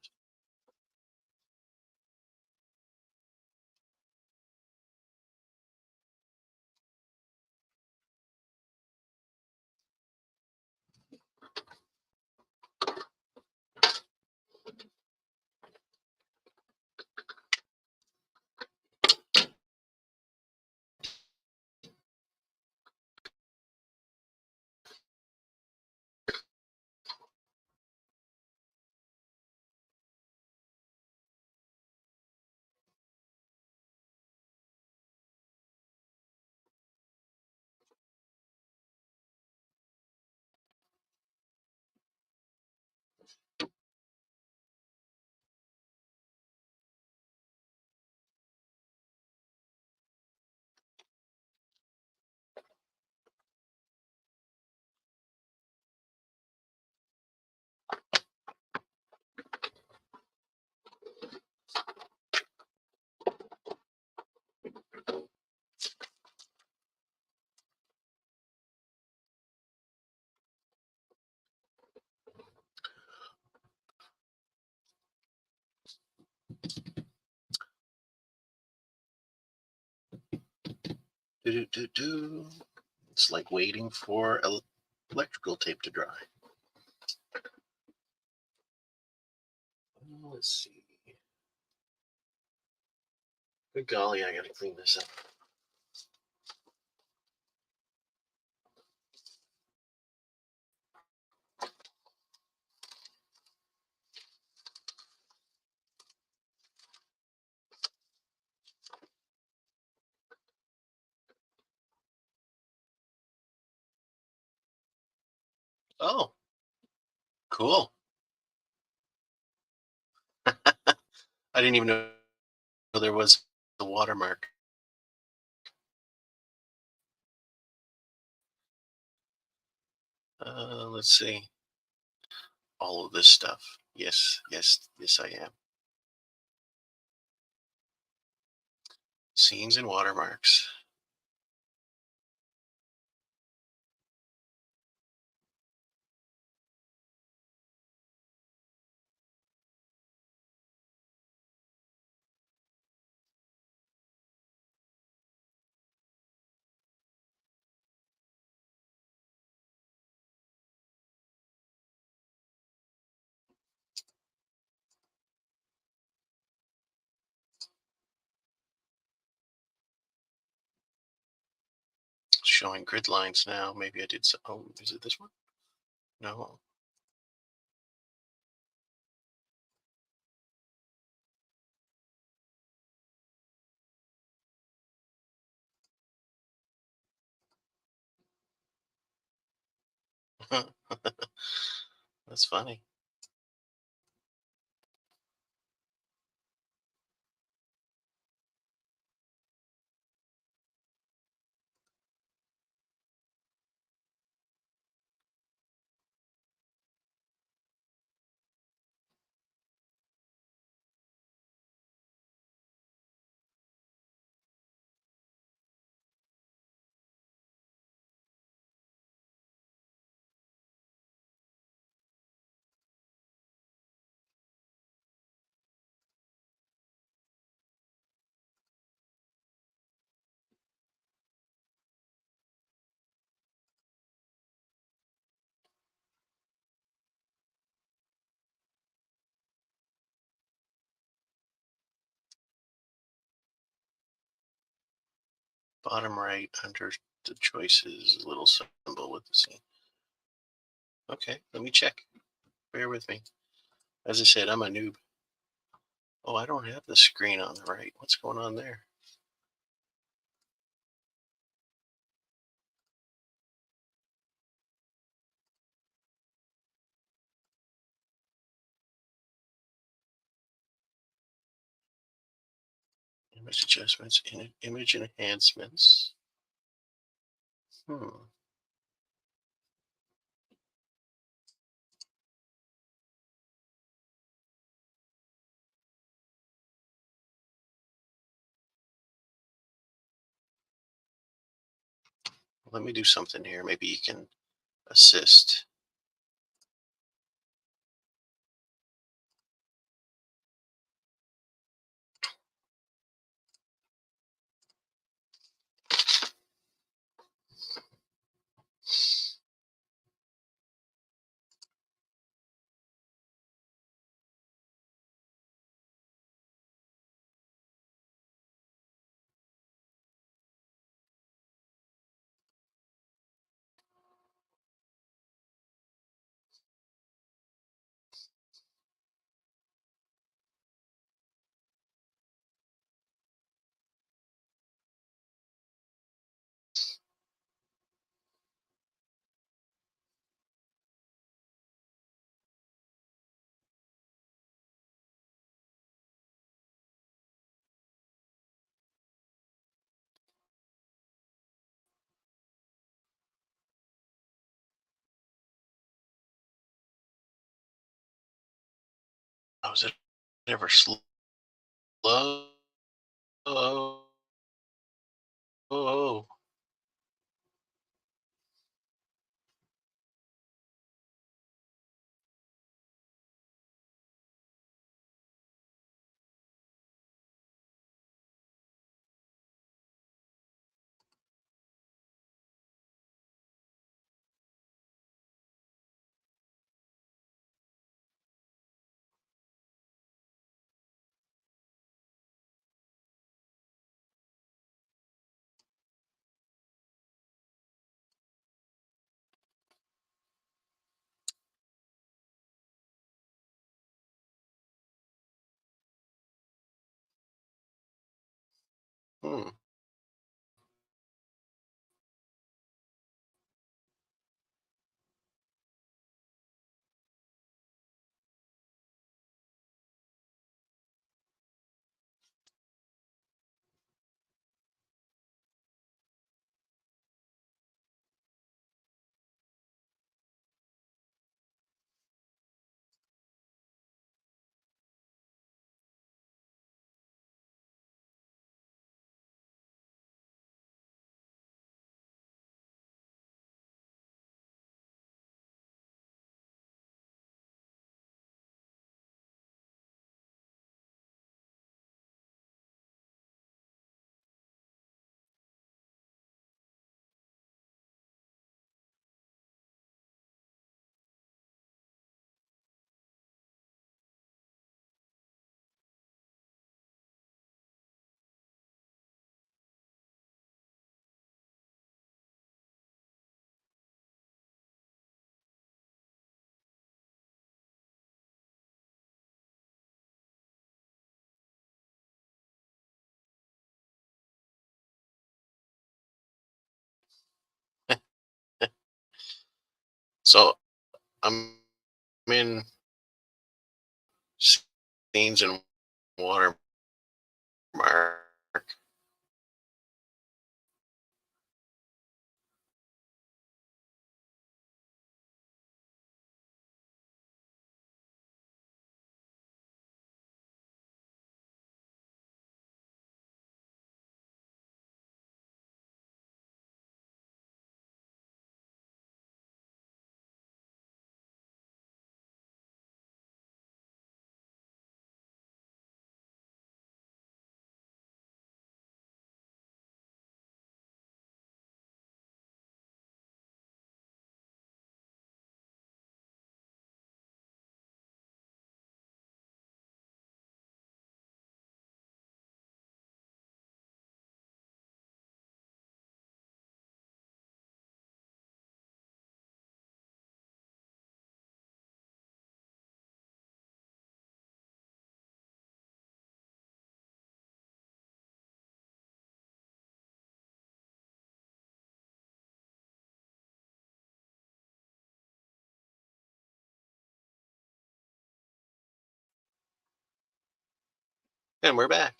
Do do do do. It's like waiting for electrical tape to dry. Let's see. Good golly, I gotta clean this up. Oh, cool. I didn't even know there was a watermark. Let's see. All of this stuff. Yes, yes, yes, I am. Scenes and watermarks. Showing grid lines now. Maybe I did so. Oh, is it this one? No. That's funny. Bottom right under the choices, little symbol with the scene. Okay, let me check. Bear with me. As I said, I'm a noob. Oh, I don't have the screen on the right. What's going on there? Image adjustments, image enhancements. Hmm. Let me do something here. Maybe you can assist. Oh, is it ever slow? Oh, oh, oh. Hmm. So I'm in scenes and watermark. And we're back.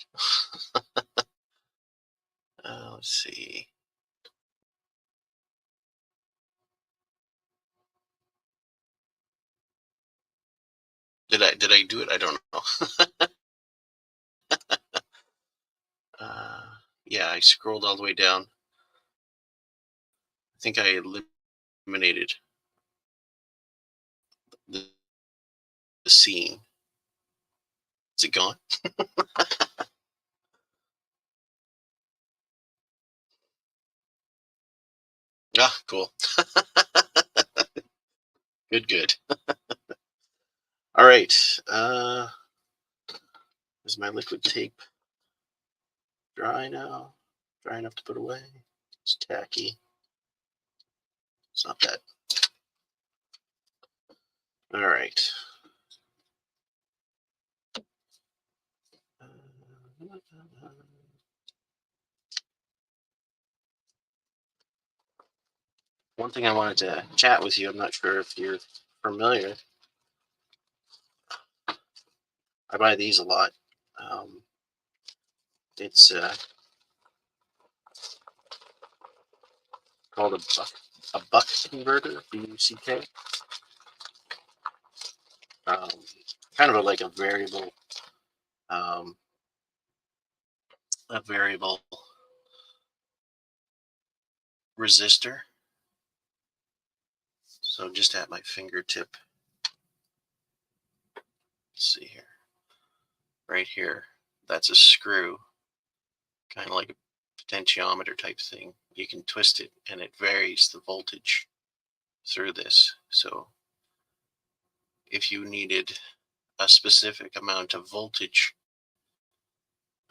Let's see. Did I do it? I don't know. Uh, yeah, I scrolled all the way down. I think I eliminated the, the scene. Is it gone? Ah, cool. Good, good. All right. Is my liquid tape dry now? Dry enough to put away? It's tacky. It's not that. All right. One thing I wanted to chat with you, I'm not sure if you're familiar. I buy these a lot. Um, it's called a buck converter, BUCK. Um, kind of like um, a variable resistor. So just at my fingertip. Let's see here. Right here. That's a screw, kind of like a potentiometer type thing. You can twist it and it varies the voltage through this. So if you needed a specific amount of voltage,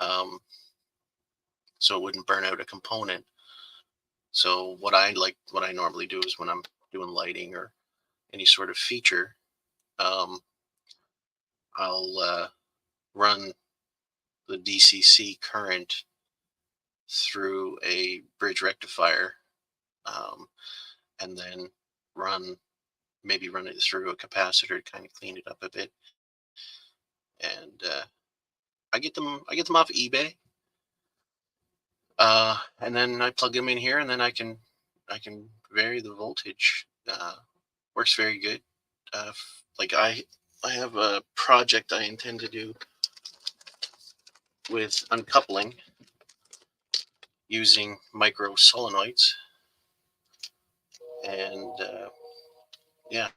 um, so it wouldn't burn out a component. So what I normally do is when I'm doing lighting or any sort of feature, um, I'll run the DCC current through a bridge rectifier, um, and then run run it through a capacitor to kind of clean it up a bit. And I get them off eBay, and then I plug them in here, and then I can vary the voltage. Works very good. Like I have a project I intend to do with uncoupling using micro solenoids, and yeah,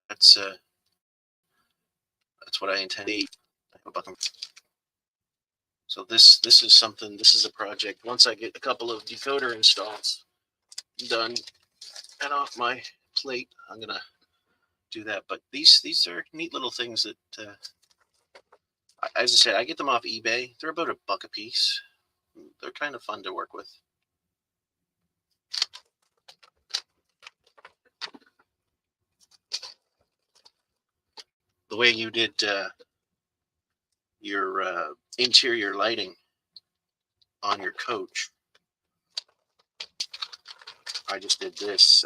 that's that's what I intend to eat. So this is something. This is a project. Once I get a couple of decoder installs done and off my plate, I'm gonna do that. But these are neat little things that, as I said, I get them off eBay. They're about $1 a piece. They're kind of fun to work with. The way you did your interior lighting on your coach, I just did this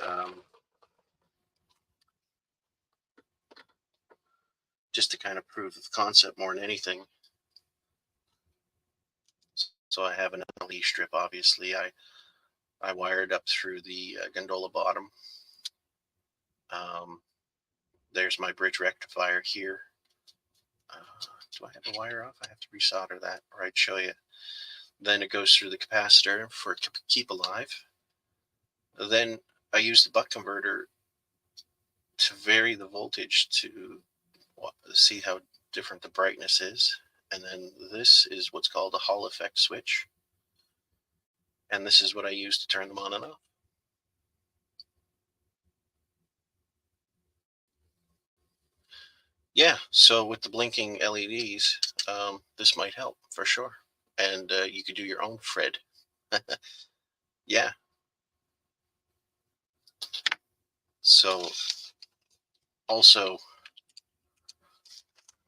just to kind of prove the concept more than anything. So I have an LED strip. Obviously, I wired up through the gondola bottom. Um, there's my bridge rectifier here. Do I have the wire off? I have to resolder that, or I'd show you. Then it goes through the capacitor for keep alive. Then I use the buck converter to vary the voltage to see how different the brightness is. And then this is what's called a Hall effect switch. And this is what I use to turn them on and off. Yeah, so with the blinking LEDs, this might help for sure. And you could do your own Fred. Yeah. So also,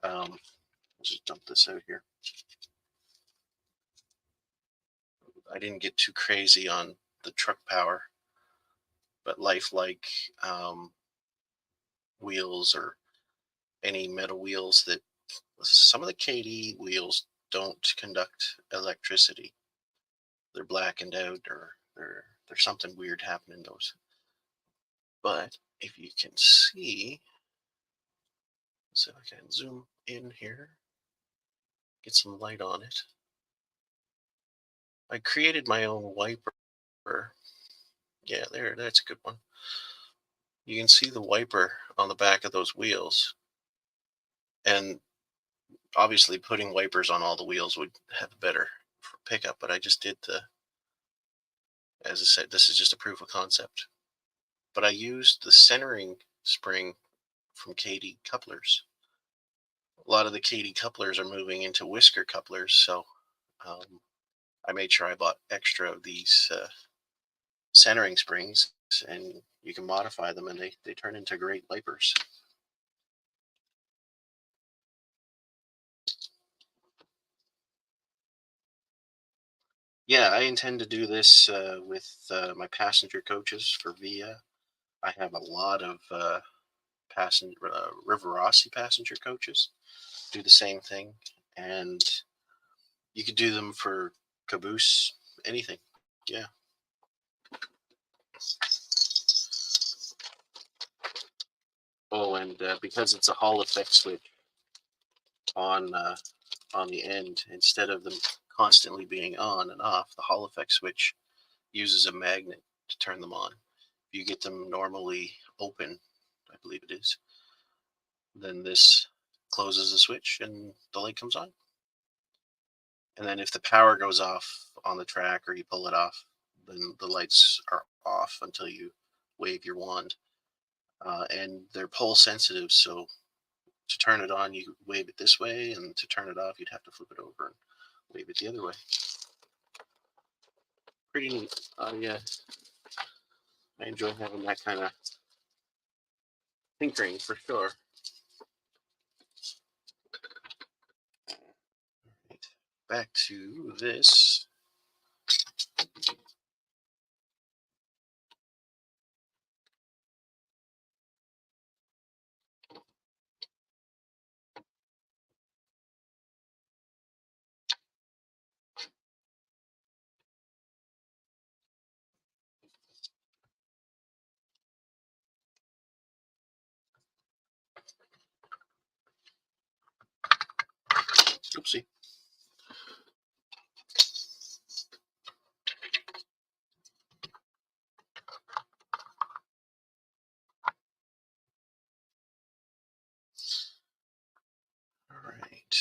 let's just dump this out here. I didn't get too crazy on the truck power, but lifelike wheels or any metal wheels that some of the KD wheels don't conduct electricity. They're blackened out, or there's something weird happening to those. But if you can see, so I can zoom in here, get some light on it. I created my own wiper. Yeah, that's a good one. You can see the wiper on the back of those wheels. And obviously putting wipers on all the wheels would have a better pickup, but I just did as I said, this is just a proof of concept. But I used the centering spring from KD couplers. A lot of the KD couplers are moving into whisker couplers, so I made sure I bought extra of these centering springs, and you can modify them, and they turn into great wipers. Yeah, I intend to do this with my passenger coaches for VIA. I have a lot of passenger Riverossi passenger coaches do the same thing, and you could do them for caboose, anything. Yeah. Oh, and because it's a Hall effect switch on uh, on the end, instead of them constantly being on and off, the Hall effect switch uses a magnet to turn them on. If you get them normally open, I believe it is, then this closes the switch and the light comes on. And then if the power goes off on the track or you pull it off, then the lights are off until you wave your wand. And they're pole sensitive, so to turn it on, you wave it this way, and to turn it off, you'd have to flip it over and wave it the other way. Pretty neat. Yeah, I enjoy having that kind of tinkering for sure. Right. Back to this. Oopsie. All right.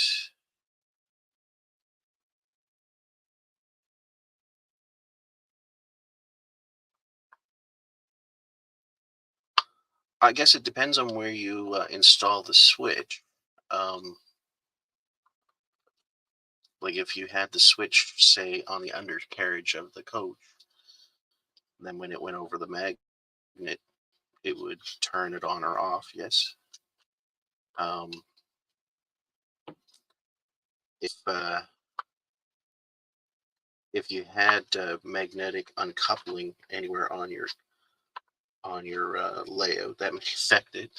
I guess it depends on where you install the switch. Um, like if you had the switch, say, on the undercarriage of the coach, then when it went over the magnet, it would turn it on or off. Yes. Um, if you had magnetic uncoupling anywhere on your on your layout that may affect it.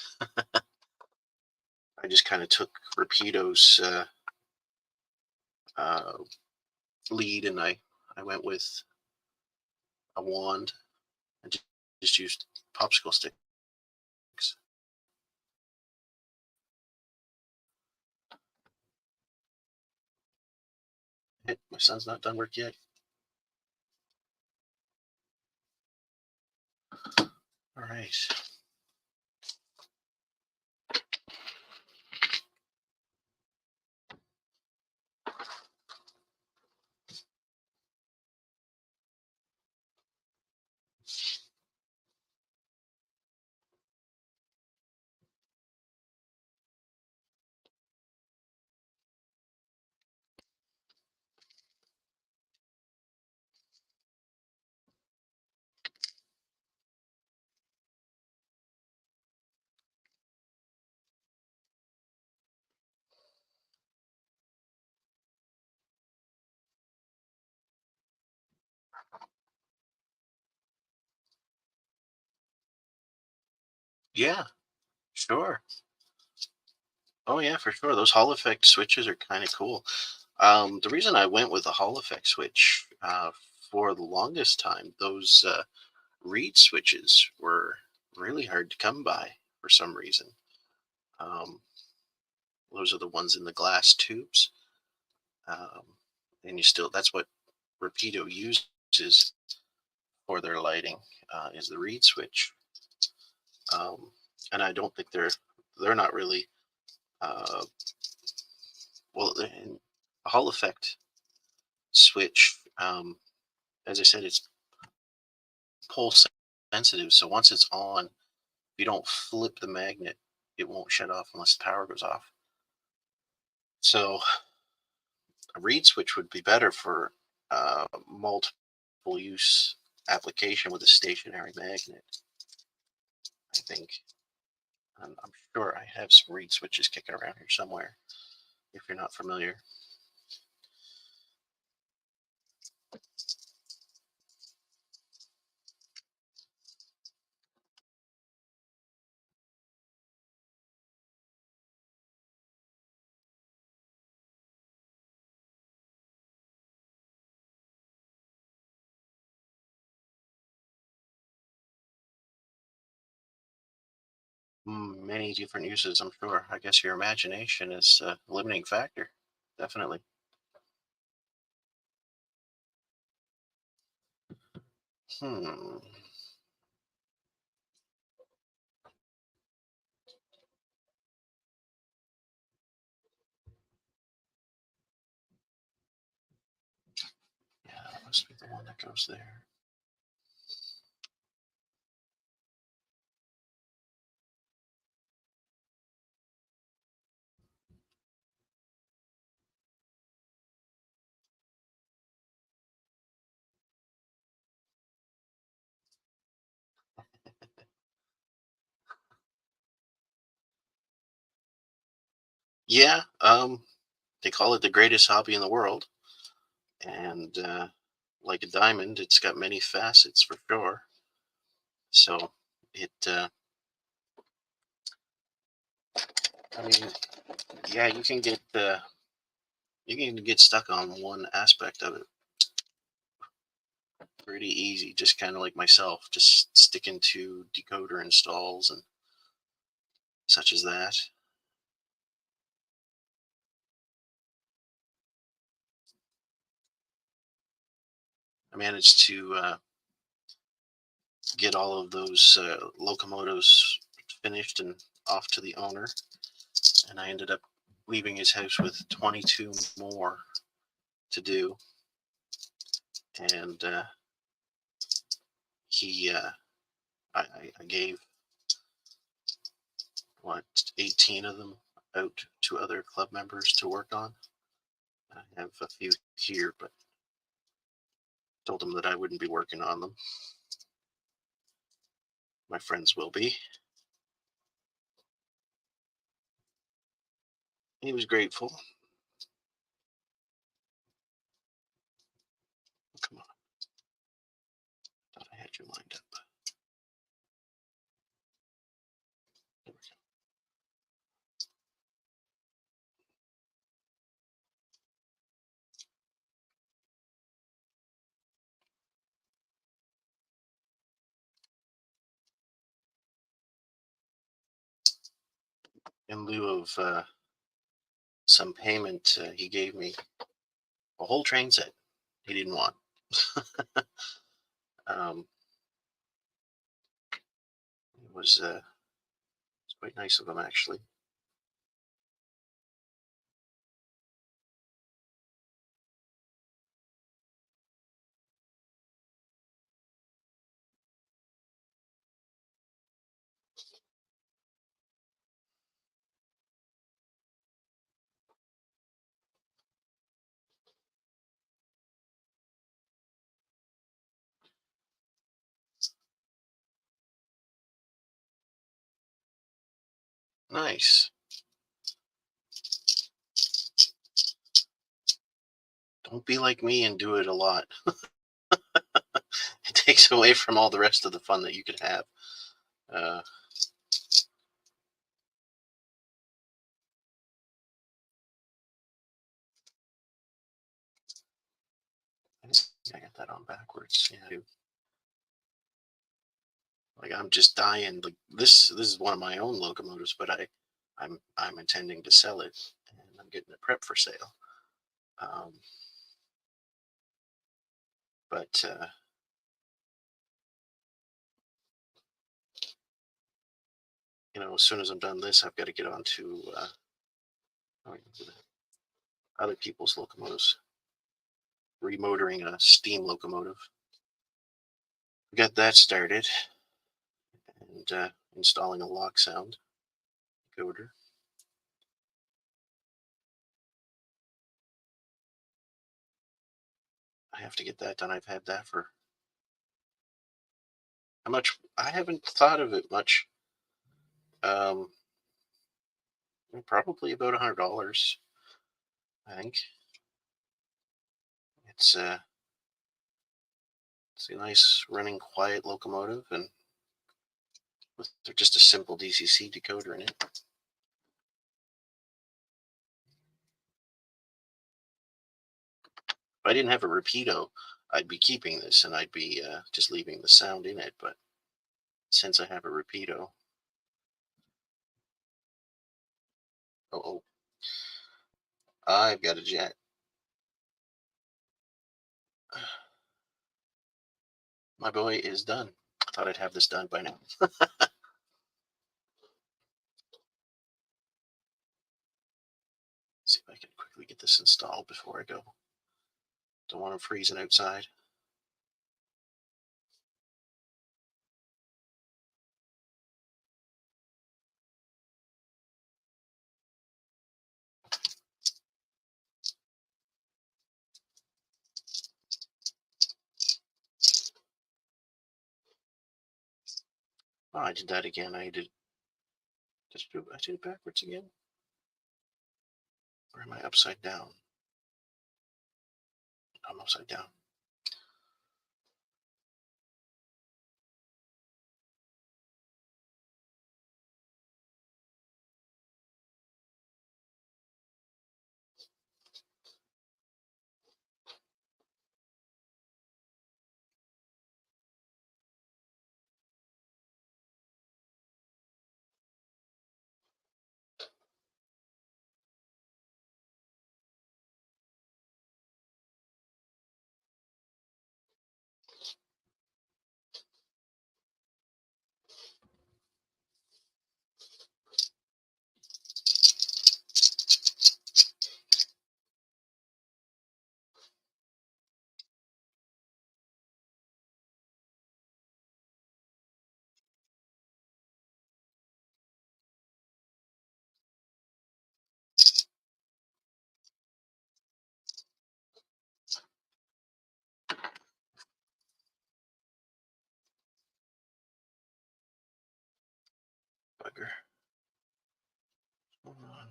I just kind of took Rapido's uh, lead, and I went with a wand and just used popsicle sticks. Hey, my son's not done work yet. All right. Yeah, sure. Oh yeah, for sure. Those Hall effect switches are kind of cool. The reason I went with the Hall effect switch for the longest time, those reed switches were really hard to come by for some reason. Um, those are the ones in the glass tubes, um, and you still that's what Rapido uses for their lighting is the reed switch. Um, and I don't think they're not really uh, well in a Hall effect switch. As I said, it's pulse sensitive, so once it's on, if you don't flip the magnet, it won't shut off unless the power goes off. So a reed switch would be better for multiple use application with a stationary magnet. I think I'm sure I have some reed switches kicking around here somewhere. If you're not familiar, many different uses. I'm sure. I guess your imagination is a limiting factor. Definitely. Hmm. Yeah, that must be the one that goes there. Yeah. They call it the greatest hobby in the world, and like a diamond, it's got many facets for sure. So it, I mean, yeah, you can get stuck on one aspect of it pretty easy. Just kind of like myself, just sticking to decoder installs and such as that. I managed to get all of those locomotives finished and off to the owner, and I ended up leaving his house with 22 more to do. And he, I gave what 18 of them out to other club members to work on. I have a few here, but told them that I wouldn't be working on them. My friends will be. He was grateful. Come on, thought I had you lined up. in lieu of some payment, he gave me a whole train set he didn't want. um, it was quite nice of him, actually. Nice. Don't be like me and do it a lot. It takes away from all the rest of the fun that you could have. Uh, I think I got that on backwards. Yeah, I do. Like I'm just dying. Like this is one of my own locomotives, but I'm intending to sell it, and I'm getting it prepped for sale. Um, but as soon as I'm done this, I've got to get on to other people's locomotives, remotoring a steam locomotive. Got that started, and installing a lock sound decoder. I have to get that done. I've had that for how much? I haven't thought of it much. Um, Probably about $100. I think it's uh, it's a nice running quiet locomotive, and with just a simple DCC decoder in it. If I didn't have a repeato, I'd be keeping this and I'd be just leaving the sound in it. But since I have a repeato, oh, I've got a jet. My boy is done. I thought I'd have this done by now. See if I can quickly get this installed before I go. Don't want him freezing outside. Oh, I did that again. I did it backwards again. Or am I upside down? I'm upside down. Bugger. Hold on.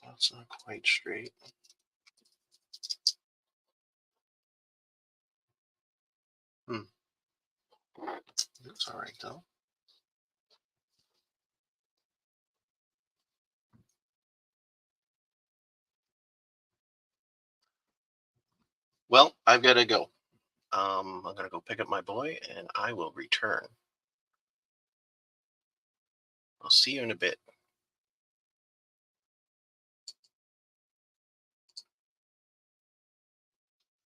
That's not quite straight. Hmm. Looks all right though. Well, I've got to go. I'm going to go pick up my boy and I will return. I'll see you in a bit.